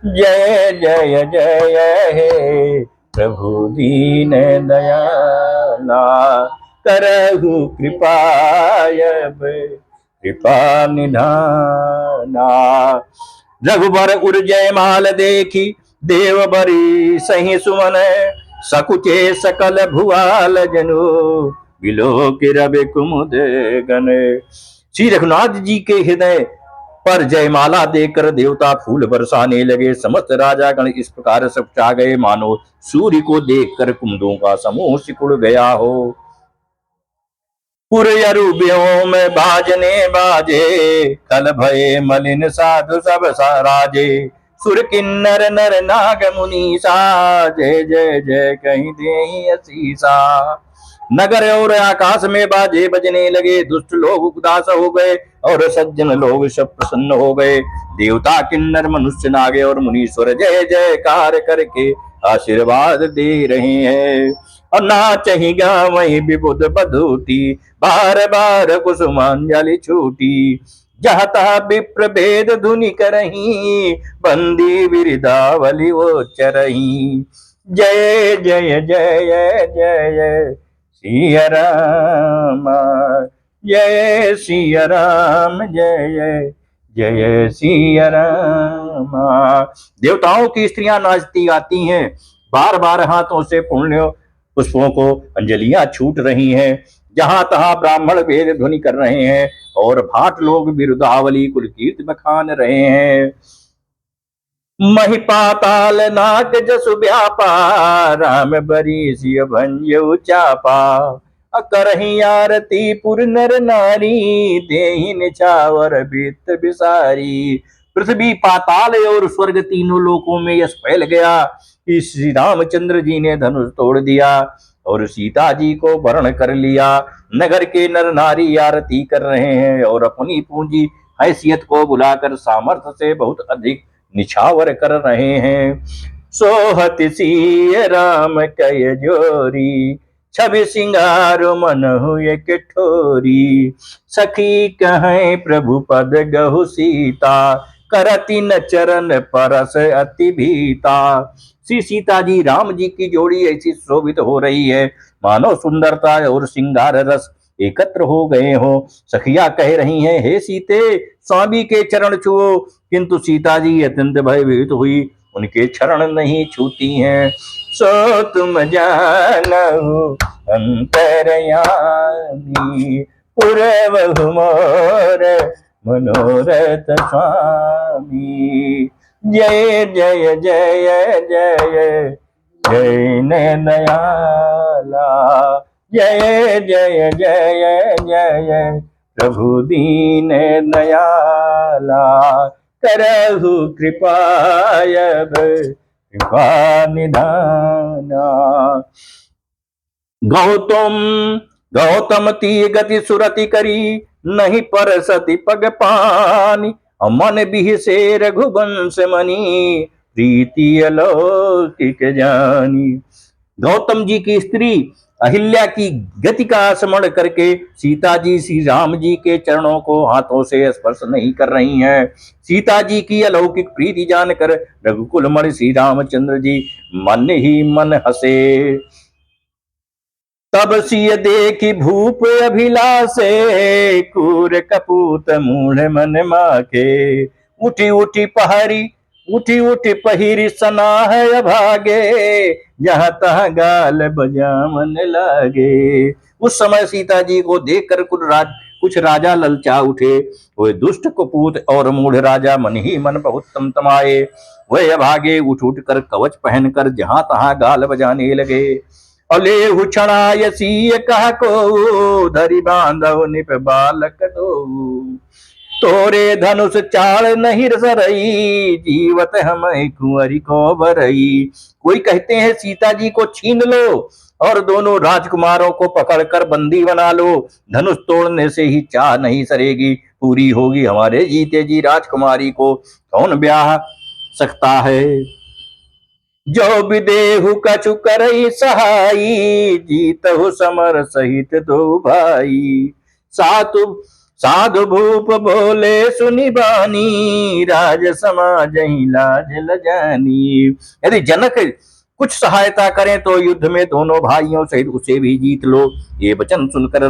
जय जय जय हे प्रभु दीन दयाला, करहु कृपायब कृपा निधाना। रघुबर उर जयमाल देखी, देव बरी सही सुमन। सकुचे सकल भुआल जनु, बिलोक रवि कुमुद गन। श्री रघुनाथ जी के हृदय पर जयमाला देकर देवता फूल बरसाने लगे। समस्त राजागण इस प्रकार सब चा गए मानो सूर्य को देखकर कुमुदों का समूह सिकुड़ गया हो। पुरयरु व्योम बाजने बाजे, कल भये मलिन साधु सब राजे। सुर किन्नर नर नाग मुनीसा, जय जय जय कहीं देहि असीसा। नगर और आकाश में बाजे बजने लगे। दुष्ट लोग उदास हो गए और सज्जन लोग सब प्रसन्न हो गए। देवता किन्नर मनुष्य नागे और मुनीश्वर जय जयकार करके आशीर्वाद दे रहे हैं। और नाचहि गावहि विबुध बधूटी, बार बार कुसुमांजलि छूटी। जहाँ तहाँ विप्र भेद धुनि करही, बंदी बिरदावली वो चरही। जय जय जय जय सिया राम, जय सिया राम, जय जय सिया राम। देवताओं की स्त्रियां नाचती गाती हैं, बार बार हाथों से पुण्य पुष्पों को अंजलियां छूट रही हैं। जहां तहां ब्राह्मण वेद ध्वनि कर रहे हैं और भाट लोग बिरुदावली कुल कीर्ति बखान रहे हैं। मही पाताल नाग जसु व्यापा, राम बरी सिय भंज उचापा। करही आरती पुर नर नारी, देहि निछावर बित बिसारी। पृथ्वी पाताल और स्वर्ग तीनों लोकों में यश फैल गया कि श्री रामचंद्र जी ने धनुष तोड़ दिया और सीता जी को वरण कर लिया। नगर के नर नारी आरती कर रहे हैं और अपनी पूंजी हैसियत को बुलाकर सामर्थ्य से बहुत अधिक निछावर कर रहे हैं। सोहत सिय राम कय जोरी, छवि सिंगार मन हुए कठोरी। सखी कहें प्रभु पद गहु सीता, करती न चरण परस अति भीता। श्री सीता जी राम जी की जोड़ी ऐसी शोभित हो रही है मानो सुंदरता और श्रृंगार रस एकत्र हो गए हो। सखिया कह रही हैं, हे सीते स्वामी के चरण छुओ, किंतु सीता जी अत्यंत भयभीत हुई उनके चरण नहीं छूती हैं। सो तुम जानहु अंतरयामी, पुरवहु मोर मनोरथ स्वामी। जय जय जय जय जय दयाला, जय जय जय जय प्रभु दीन दयाला। करहु कृपायब कृपा निधाना। गौतम ती गति सुरति करी, नहीं परसति पग पानी। मन बिहि से रघुवंश मनी, प्रीति अलौकिक जानी। गौतम जी की स्त्री अहिल्या की गति का स्मरण करके सीता जी श्री राम जी के चरणों को हाथों से स्पर्श नहीं कर रही हैं। सीता जी की अलौकिक प्रीति जानकर रघुकुल मणि श्री रामचंद्र जी मन ही मन हंसे। तब सिय देखी भूप अभिलाषे, कूर कपूत मूढ़ मन माके। उठी उठी पहरी, उठी उठी पहिरी सनाह अभागे, जहाँ तहाँ गाल बजावन लागे। उस समय सीता जी को देखकर कुछ राजा ललचा उठे। वे दुष्ट कपूत और मूढ़ राजा मन ही मन बहुत तमतमाए। वे अभागे उठ उठ कर कवच पहनकर जहां तहां गाल बजाने लगे। अलेहु क्षणायसी कह को, धरि बांधव निप बालक दो। तोरे धनुष चाल नहीं सरई, जीवत हम कुंवरी को बरई। कोई कहते हैं सीता जी को छीन लो और दोनों राजकुमारों को पकड़कर बंदी बना लो। धनुष तोड़ने से ही चाह नहीं सरेगी, पूरी होगी हमारे जीते जी राजकुमारी को कौन ब्याह सकता है। जो विदेहु कछु करई सहाई, जीतहु समर सहित दो भाई। सातु साधु भूप बोले सुनि बानी, राज समाज ही लाज ल जानी। यदि जनक कुछ सहायता करें तो युद्ध में दोनों भाइयों सहित उसे भी जीत लो। ये वचन सुनकर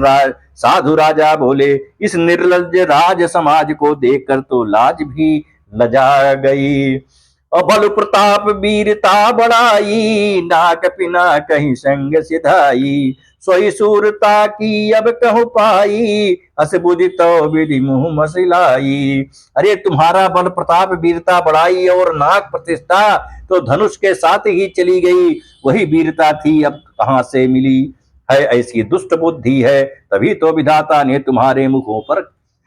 साधु राजा बोले, इस निर्लज्ज राज समाज को देखकर तो लाज भी लजा गई। बल प्रताप वीरता बढ़ाई, नाक पिना कहीं संग सिधाई। सोई सूरता की अब कहूं पाई, अस बुद्धि तो विधि मुंह मसिलाई। अरे तुम्हारा बल प्रताप वीरता बढ़ाई और नाक प्रतिष्ठा तो धनुष के साथ ही चली गई। वही वीरता थी अब कहां से मिली है। ऐसी दुष्ट बुद्धि है, तभी तो विधाता ने तुम्हारे मुखों पर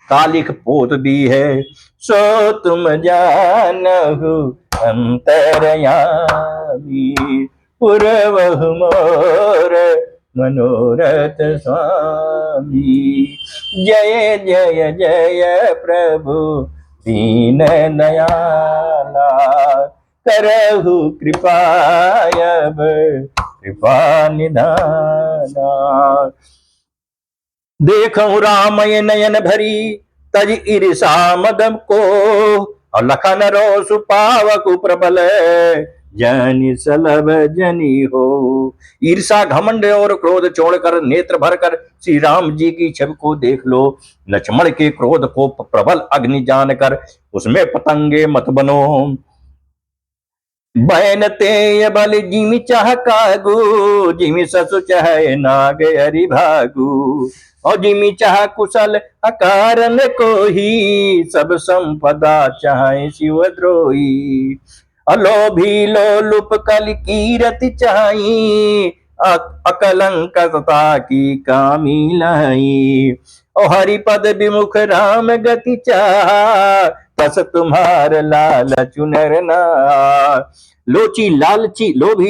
कालिख पोत दी है। सो तुम जानहु अंतरयामी, पुरवहु मोर मनोरथ स्वामी। जय जय जय प्रभु दीन दयाला, करहु कृपायब कृपा निधाना। देखऊं रामय नयन भरी, तज ईर्षा मदम को। और लखन रोसु पावक प्रबल, जनि सलभ जनी हो। ईर्षा घमंड और क्रोध छोड़कर नेत्र भरकर श्री राम जी की छवि को देख लो। लक्ष्मण के क्रोध को प्रबल अग्नि जानकर उसमें पतंगे मत बनो। बैन ते बल जिमि चाह कागू, जिमि ससु चाहे नाग हरि भागू। और जिमि चाह कुशल अकारण को ही, सब संपदा चाहे शिव द्रोही। अलोभी लोलुप कल कीरति चाही, अकलंकता की कामी लाई। और हरिपद विमुख राम गति चाह, तस तुम्हार लालच नर ना। लोभी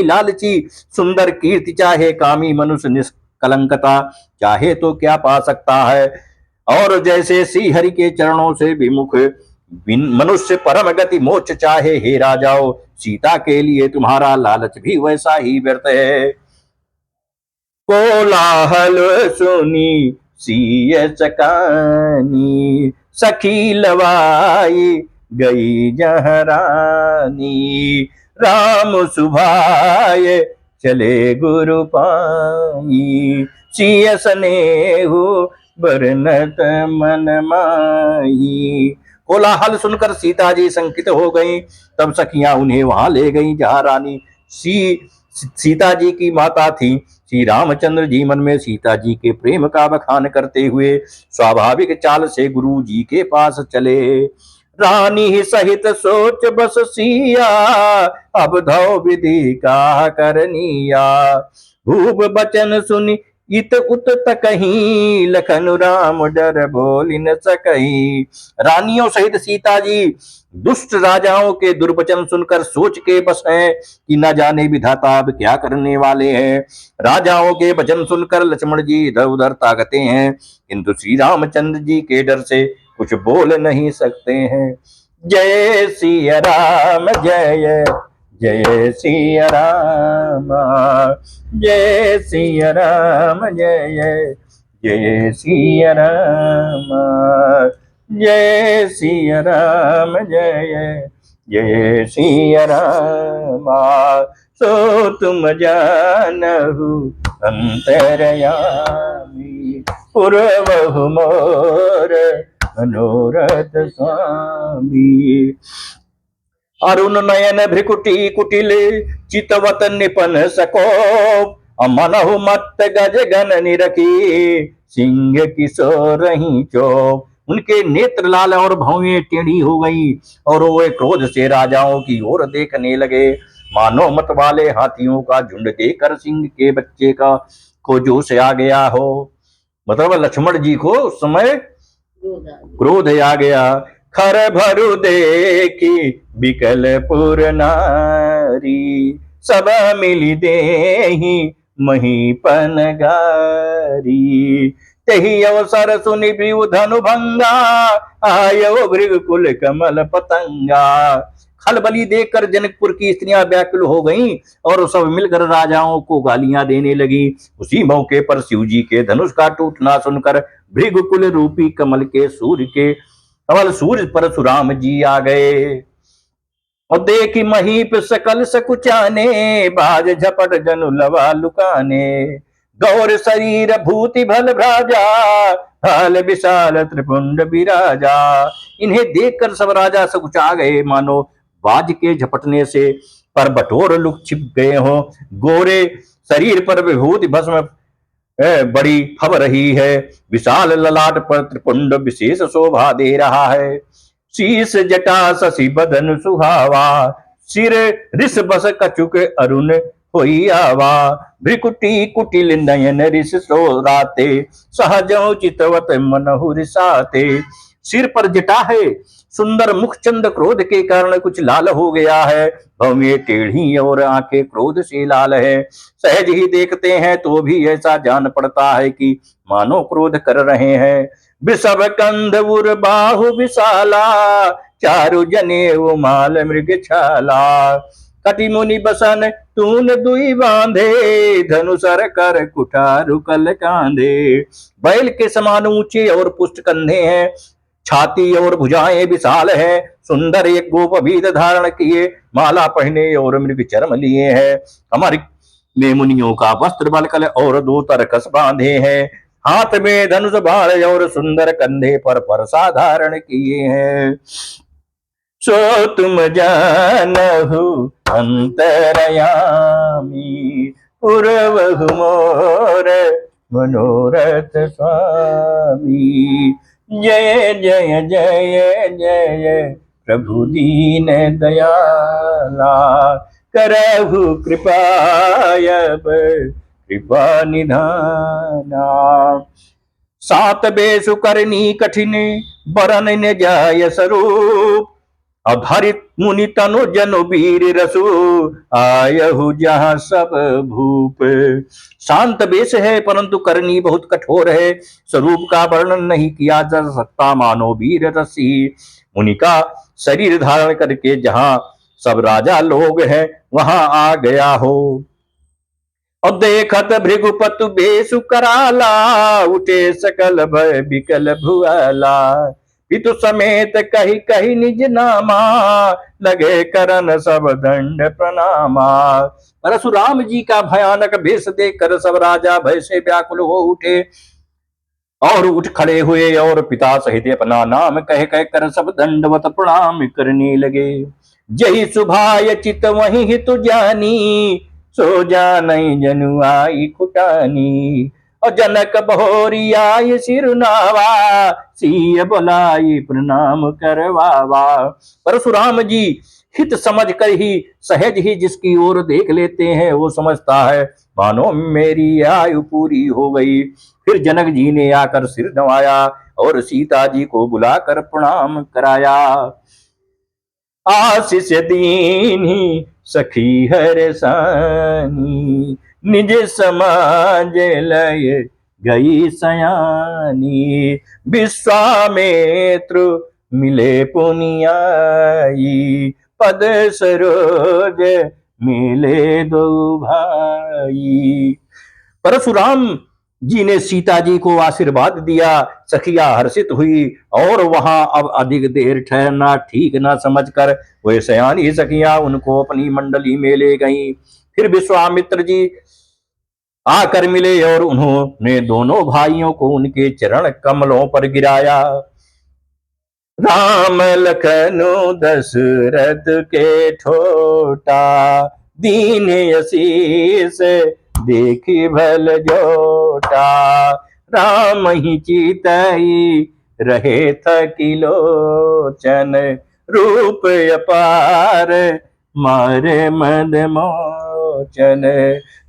लालची सुंदर कीर्ति चाहे, कामी मनुष्य निष्कलंकता चाहे तो क्या पा सकता है। और जैसे श्री हरि के चरणों से विमुख मनुष्य परम गति मोक्ष चाहे, हे राजाओ सीता के लिए तुम्हारा लालच भी वैसा ही व्यर्थ है। कोलाहल सुनी सिय चकानी, सखी लवाई गई जहरानी। राम सुभाय चले गुरु पाई, सिय स्नेहु बरनत मन माही। कोलाहल सुनकर सीता जी संकित हो गईं। तब सखियां उन्हें वहां ले गईं जहां रानी सीता जी की माता थी। श्री रामचंद्र जी मन में सीता जी के प्रेम का बखान करते हुए स्वाभाविक चाल से गुरु जी के पास चले। रानी ही सहित सोच बस सिया, अब धौ विधि का करनिया। भूप बचन सुनी इत उत तकही, लखन राम डर बोल न सकही। रानियों सहित सीता जी दुष्ट राजाओं के दुर्वचन सुनकर सोच के बस हैं कि न जाने विधाता अब क्या करने वाले हैं। राजाओं के वचन सुनकर लक्ष्मण जी इधर उधर ताकते हैं, किंतु श्री रामचंद्र जी के डर से कुछ बोल नहीं सकते हैं। जय सिया राम जय जय सिया राम, जय सिया राम जय जय सिया राम, जय सिया राम जय जय सिया राम। सो तुम जानहु अंतरयामी, पुरवहु मोर मनोरथ स्वामी। अरुण नयन भ्रिकुटी कुटिल, चितवत निपन सकोप, मनहु मत गज गन निरखी, सिंह किशोर रही चोप। उनके नेत्र लाल और भौएं टेढ़ी हो गई और वो क्रोध से राजाओं की ओर देखने लगे, मानो मत वाले हाथियों का झुंड देखकर सिंह के बच्चे का को जोश आ गया हो। मतलब लक्ष्मण जी को उस समय क्रोध आ गया। खर भरु देखी बिकलपुर नारी, सब मिली देहि महीपन गारी। तेहि अवसर सुनि बिउ धनु भंगा, आयो भृगुकुल कमल पतंगा। खलबली देखकर जनकपुर की स्त्रियां व्याकुल हो गईं और सब मिलकर राजाओं को गालियां देने लगी। उसी मौके पर शिव जी के धनुष का टूटना सुनकर भृगुकुल रूपी कमल के सूर्य के कमल सूर्य परशुराम जी आ गए और देखी महीप सकल सकुचाने, बाज झपट जनु लवा लुकाने। गौर शरीर भूति भल भ्राजा, हाल विशाल त्रिपुंड विराजा। इन्हें देखकर सब राजा सकुचा गए, मानो बाज के झपटने से पर बटोर लुक छिप गए हो। गोरे शरीर पर विभूति भस्म बड़ी फब रही है, विशाल ललाट पर त्रिपुंड विशेष शोभा दे रहा है। शीस जटा शशि बदन सुहावा, सिर ऋष बस कछुक अरुण होई आवा। भ्रिकुटी कुटिल नयन ऋष सोराते, सहजो चितवत मनहु रिसाते। सिर पर जटा है, सुंदर मुख चंद क्रोध के कारण कुछ लाल हो गया है, भौएं टेढ़ी और आंखें क्रोध से लाल है। सहज ही देखते हैं तो भी ऐसा जान पड़ता है कि मानो क्रोध कर रहे हैं। विषभ कंध उर बाहु विशाला, चारु जनेऊ माल मृग छाला। कटि मुनि बसन तून दुई बांधे, धनुसर कर कुठारु कल कांधे। बैल के समान ऊंचे और पुष्ट कंधे हैं, छाती और भुजाएं विशाल है। सुंदर एक गोप अभीद धारण किए, माला पहने और मृग चर्म लिए है। कमर में मुनियों का वस्त्र बलकल और दो तरकस बांधे हैं। हाथ में धनुष बाण और सुंदर कंधे पर परसा धारण किए हैं। सो तुम जानहु अंतरयामी, पुरवहु मोर मनोरथ स्वामी। जय जय जय जय प्रभु दीन दयाला, करहु कृपायब कृपा निधाना। सात बेसु करनी कठिन, बरन न जाय स्वरूप। अधरित मुनि तनु जनु वीर रसु, आयहु जहाँ सब भूप। शांत वेश है परंतु करनी बहुत कठोर है, स्वरूप का वर्णन नहीं किया जा सकता, मानो वीर रसी। मुनि का शरीर धारण करके जहाँ सब राजा लोग हैं वहां आ गया हो। और देखत भृगुपतु बेसु कराला, उठे सकल भय बिकल भुआला। पितु समेत कही कही निज नामा, लगे करन सब दंड प्रणामा। परशुराम जी का भयानक भेष देखकर सब राजा भय से व्याकुल हो उठे और उठ खड़े हुए और पिता सहित अपना नाम कह कह कर सब दंडवत प्रणाम करने लगे। जही सुभाय चित वही हित जानी, सो जानई जनु आई खुटानी। और जनक बहोरी आई सिरुनावा, सिय बुलाई प्रणाम करवावा। परशुराम जी हित समझ कर ही सहज ही जिसकी ओर देख लेते हैं वो समझता है मानो मेरी आयु पूरी हो गई। फिर जनक जी ने आकर सिर नवाया और सीता जी को बुलाकर प्रणाम कराया। आशीष दीनी सखी हर सानी, निज समाज लय गई सयानी। विश्वामित्र मिले पुनियाई, पद सरोज मिले दो भाई। परशुराम जी ने सीता जी को आशीर्वाद दिया। सखिया हर्षित हुई और वहां अब अधिक देर ठहरना ठीक न समझकर वे सयानी सखिया उनको अपनी मंडली में ले गईं। फिर विश्वामित्र जी आकर मिले और उन्होंने दोनों भाइयों को उनके चरण कमलों पर गिराया। राम लखनु दशरथ के ठोटा, दीन यशीस देखी भल जोटा। राम ही चितई रहे थकिलोचन, रूप अपार मारे मद मोचन।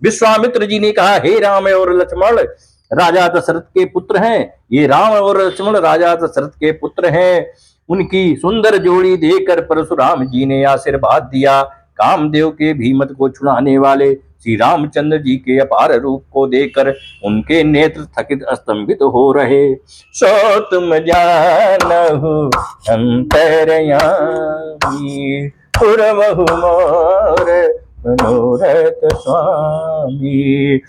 विश्वामित्र जी ने कहा, हे राम और लक्ष्मण राजा दशरथ के पुत्र हैं। ये राम और लक्ष्मण राजा दशरथ के पुत्र हैं। उनकी सुंदर जोड़ी देखकर परशुराम जी ने आशीर्वाद दिया। कामदेव के भीमत को छुड़ाने वाले श्री रामचंद्र जी के अपार रूप को देखकर उनके नेत्र थकित स्तंभित हो रहे। सो तुम जानहु अंतर्यामी, पुरवहु मोर मनोरथ स्वामी।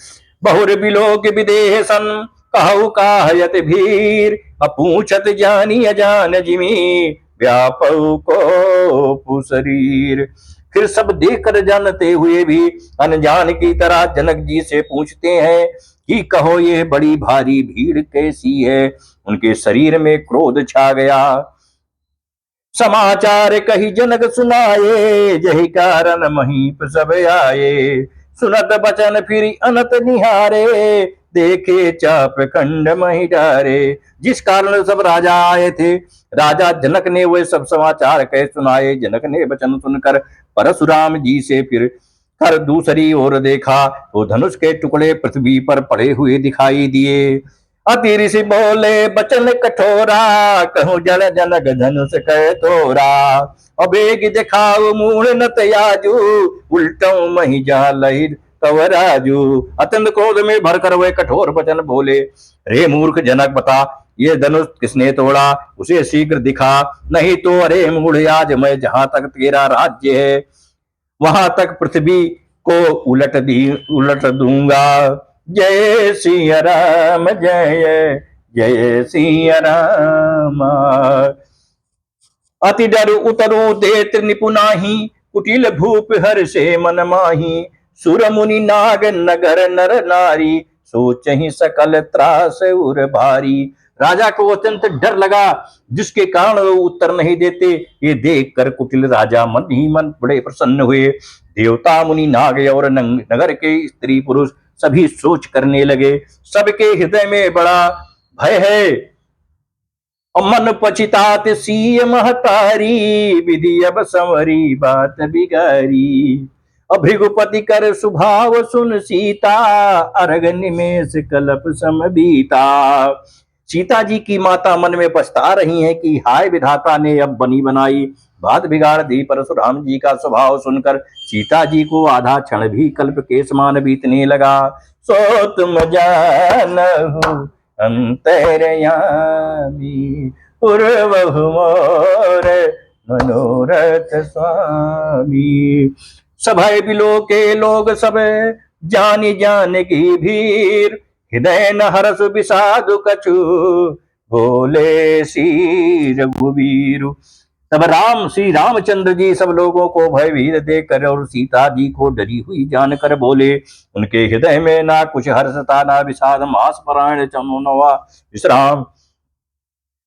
बहुर बिलोक विदेह सन, कहु काहयत भीर। अपूछत जानी अजान जिमी, व्यापऊ को पुशरीर। फिर सब देखकर जानते हुए भी अनजान की तरह जनक जी से पूछते हैं कि कहो ये बड़ी भारी भीड़ कैसी है। उनके शरीर में क्रोध छा गया। समाचार कही जनक सुनाए, जहि कारण महीप सब आए। सुनत बचन फिर अनत निहारे, देखे चाप खंड मही डारे। जिस कारण सब राजा आए थे, राजा जनक ने वे सब समाचार कह सुनाए। जनक ने वचन सुनकर परशुराम जी से फिर कर दूसरी ओर देखा तो धनुष के टुकड़े पृथ्वी पर पड़े हुए दिखाई दिए। अति ऋषि बोले बचन कठोरा, कहूँ जल जनक धनुष कह तोरा। अबेग दिखाओ मूल न तयाजू, उल्टो मही जा लहिर तव राजू। अत्यंत क्रोध में भरकर वे कठोर वचन बोले, रे मूर्ख जनक बता ये धनुष किसने तोड़ा, उसे शीघ्र दिखा। नहीं तो अरे मूढ़ आज मैं जहां तक तेरा राज्य है वहां तक पृथ्वी को उलट दूंगा। जय सिया राम जय जय सिया राम। अति डर उतरू देत निपुनाही, कुटिल भूप हर से मन माही। सुर मुनि नाग नगर नर नारी, सोच ही सकल त्रास उर भारी। राजा को अत्यंत डर लगा जिसके कारण वो उत्तर नहीं देते। ये देखकर कुटिल राजा मन ही मन बड़े प्रसन्न हुए। देवता मुनि नाग और नगर के स्त्री पुरुष सभी सोच करने लगे। सबके हृदय में बड़ा भय है। मन पचितात सीय महतारी, विधि अब संवरी बात बिगारी। अभृगुपति कर सुभाव सुन सीता, अरग निमेष कलप सम बीता। सीता जी की माता मन में पछता रही हैं कि हाय विधाता ने अब बनी बनाई बात बिगाड़ दी। परशुराम जी का स्वभाव सुनकर सीता जी को आधा क्षण भी कल्प के समान बीतने लगा। सो तुम जानहु अंतर्यामी, पुरवहु मोर मनोरथ स्वामी। सभय बिलो के लोग सब जानी जान की भीर, हृदय न हरस विषाद कछु, बोले श्री रघुवीर। तब श्री रामचंद्र जी सब लोगों को भयभीत देखकर और सीता जी को डरी हुई जानकर बोले। उनके हृदय में ना कुछ हर्ष था ना विषाद। मास परायण चमुनवा विश्राम,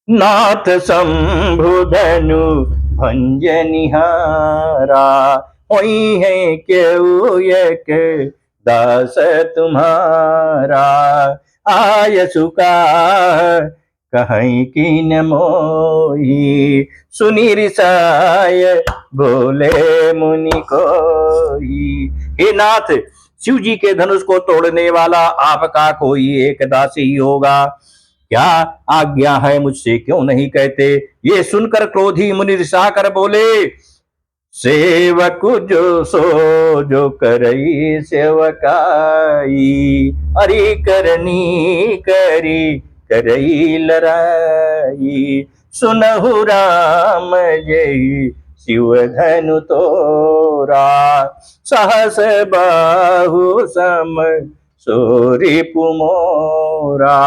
नाथ शंभु धनु भंज निहारा। होई है क्यों एक दास तुम्हारा, आय सुका कहीं की न मोही। सुनी रिसाय बोले मुनि कोई। हे नाथ, शिव जी के धनुष को तोड़ने वाला आपका कोई एक दासी ही होगा। क्या आज्ञा है मुझसे क्यों नहीं कहते। ये सुनकर क्रोधी मुनि रिसा कर बोले, सेवक जो सो जो करई सेवकाई, अरे करनी करी करई लराई। सुनहु राम जय शिव धनु तोरा, सहस बाहु सम सोरी पुमोरा।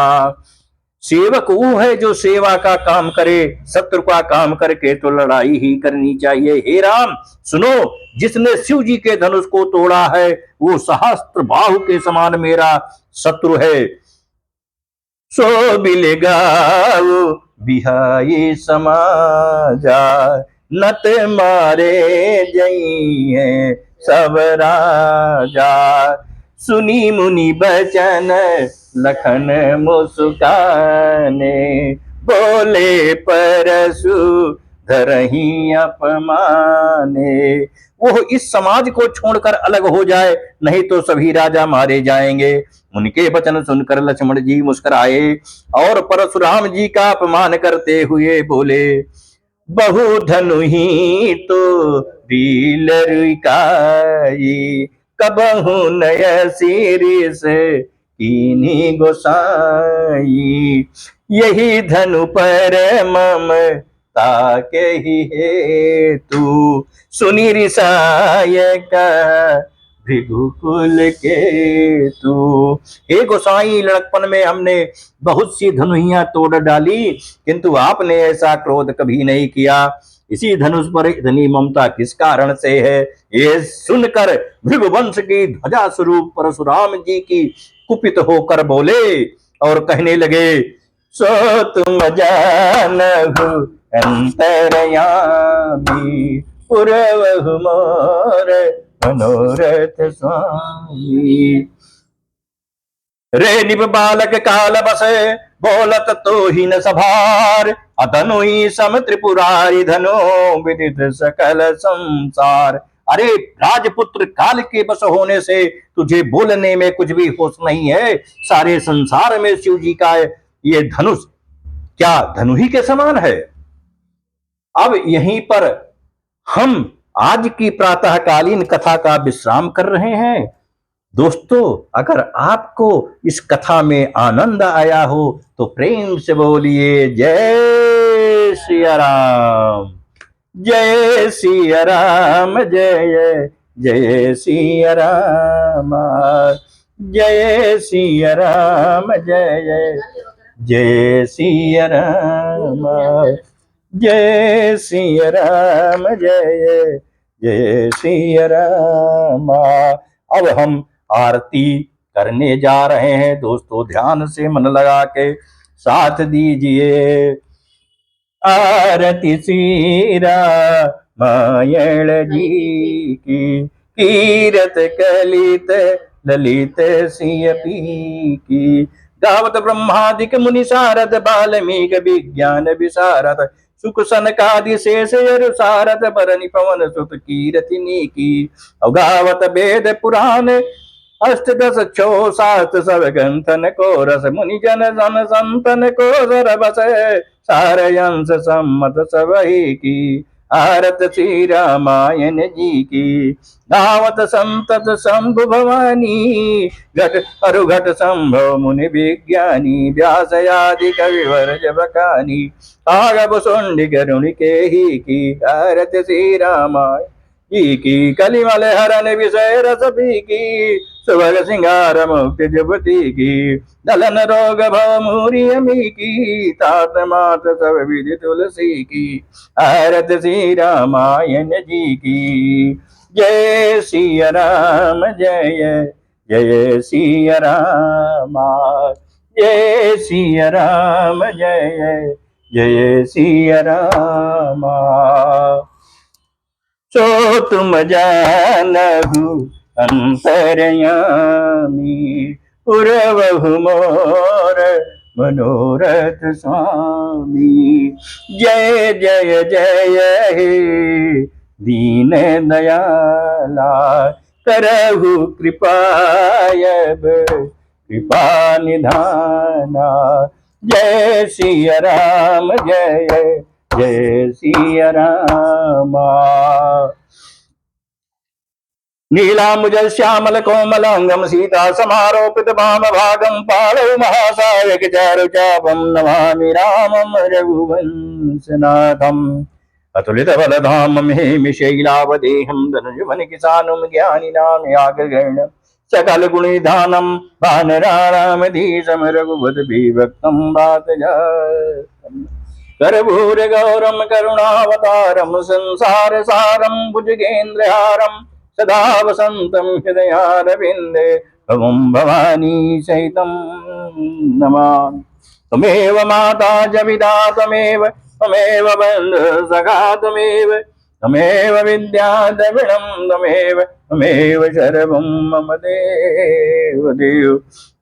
सेवक वो है जो सेवा का काम करे, शत्रु का काम करके तो लड़ाई ही करनी चाहिए। हे राम सुनो, जिसने शिव जी के धनुष को तोड़ा है वो सहस्त्र बाहु के समान मेरा शत्रु है। सो बिलगाओ बिहाई समाजा, नत मारे जई है सब राजा। सुनी मुनि बचन लखन मुस्काने, बोले परसु धरही अपमाने। वो इस समाज को छोड़कर अलग हो जाए, नहीं तो सभी राजा मारे जाएंगे। उनके वचन सुनकर लक्ष्मण जी मुस्कुराए और परशुराम जी का अपमान करते हुए बोले, बहु धनु ही तो रील रुकाई, कबहु नय सिर से कीनी गोसाई। यही धनु पर मम ताके ही हेतु, सुनी रिसाय का भृगुकुल के तू। हे गोसाई, लड़कपन में हमने बहुत सी धनुहियां तोड़ डाली, किंतु आपने ऐसा क्रोध कभी नहीं किया। इसी धनुष पर इतनी ममता किस कारण से है? ये सुनकर भृगुवंश की ध्वजा स्वरूप परशुराम जी की कुपित होकर बोले और कहने लगे, सो तुम जानहु अंतरयामी, पुरवहु मोर मनोरथ स्वामी। रे निप बालक काल बसे, बोलत तो ही न सभार, अतनु ही सम त्रिपुरारी धनो विदित सकल संसार। अरे राजपुत्र, काल के बस होने से तुझे बोलने में कुछ भी होश नहीं है। सारे संसार में शिव जी का ये धनुष क्या धनु ही के समान है। अब यहीं पर हम आज की प्रातःकालीन कथा का विश्राम कर रहे हैं। दोस्तों, अगर आपको इस कथा में आनंद आया हो तो प्रेम से बोलिए जय सिया राम, जय सिया राम, जय जय सिया राम, जय सिया राम, जय जय सिया राम, जय सिया राम, जय जय सिया राम। अब हम आरती करने जा रहे हैं। दोस्तों, ध्यान से मन लगा के साथ दीजिए। आरती श्री रामायण जी की, कीरत कलित ललित सिय पी की। गावत ब्रह्मादिक मुनि सारद, बाल्मीक विज्ञान विशारद, सुख सनकादि शेष यरु सारद, बरनि पवन सुत कीरति की। गावत वेद पुराण अष्टदश छो सात, सब ग्रंथन को रस, मुनि जन सन संतन को सर बस, सारे अंश सम्मत सबही की। आरत श्री रामायण जी की। दावत संतत शंभु भवानी, घट अरु घट संभव मुनि विज्ञानी, व्यास आदि कविवर जबकानी, आगब सुंडी गरुण के ही की। आरत श्री रामायण जी की। कलिमल हरण विषय रस पी की, सुभग सिंगार मुक्ति जुबती की। दलन रोग भव मूरी अमी की, तात मात सब विधि तुलसी की। आरत श्री रामायण जी की। जय सिया राम, जय जय सिया राम, जय सिया राम, जय जय सिया राम। सो तुम जानहु अंतरयामी, पुरवहु मोर मनोरथ स्वामी। जय जय जय हे दीन दयाला, करहु कृपायब कृपा निधाना। जय सिया राम, जय जय सिया राम। नीलाम्बुज श्यामल कोमलांगम सीता समारोपित वाम भागम पालौ महासायक चारु चापम नमामि रामम रघुवंशनाथम। अतुलित बलधामं हेमिशैलावदेहं धनुजवन किसानुम ज्ञानिनाम यागगण सकल गुणिधानम वानराणामधीशम रघुपत विभक्तं वातजातम्। करभूर गौरम करुणावतारम संसार सारम भुजगेन्द्रहारम सदा वसंतम हृदयारविंदे भवं भवानी सहितं नमामि। त्वमेव माता च पिता त्वमेव त्वमेव बन्धुः सखा त्वमेव त्वमेव विद्या द्रविणं त्वमेव सर्वं मम देव देव।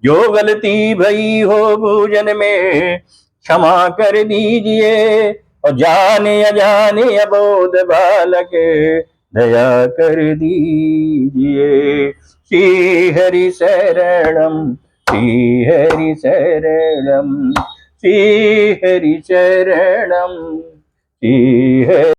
जो गलती भई हो पूजन में क्षमा कर दीजिए और जाने अजाने अबोध बालक दया कर दीजिए। श्री हरि शरणम श्री हरि शरणम श्री हरि शरणम श्री हरि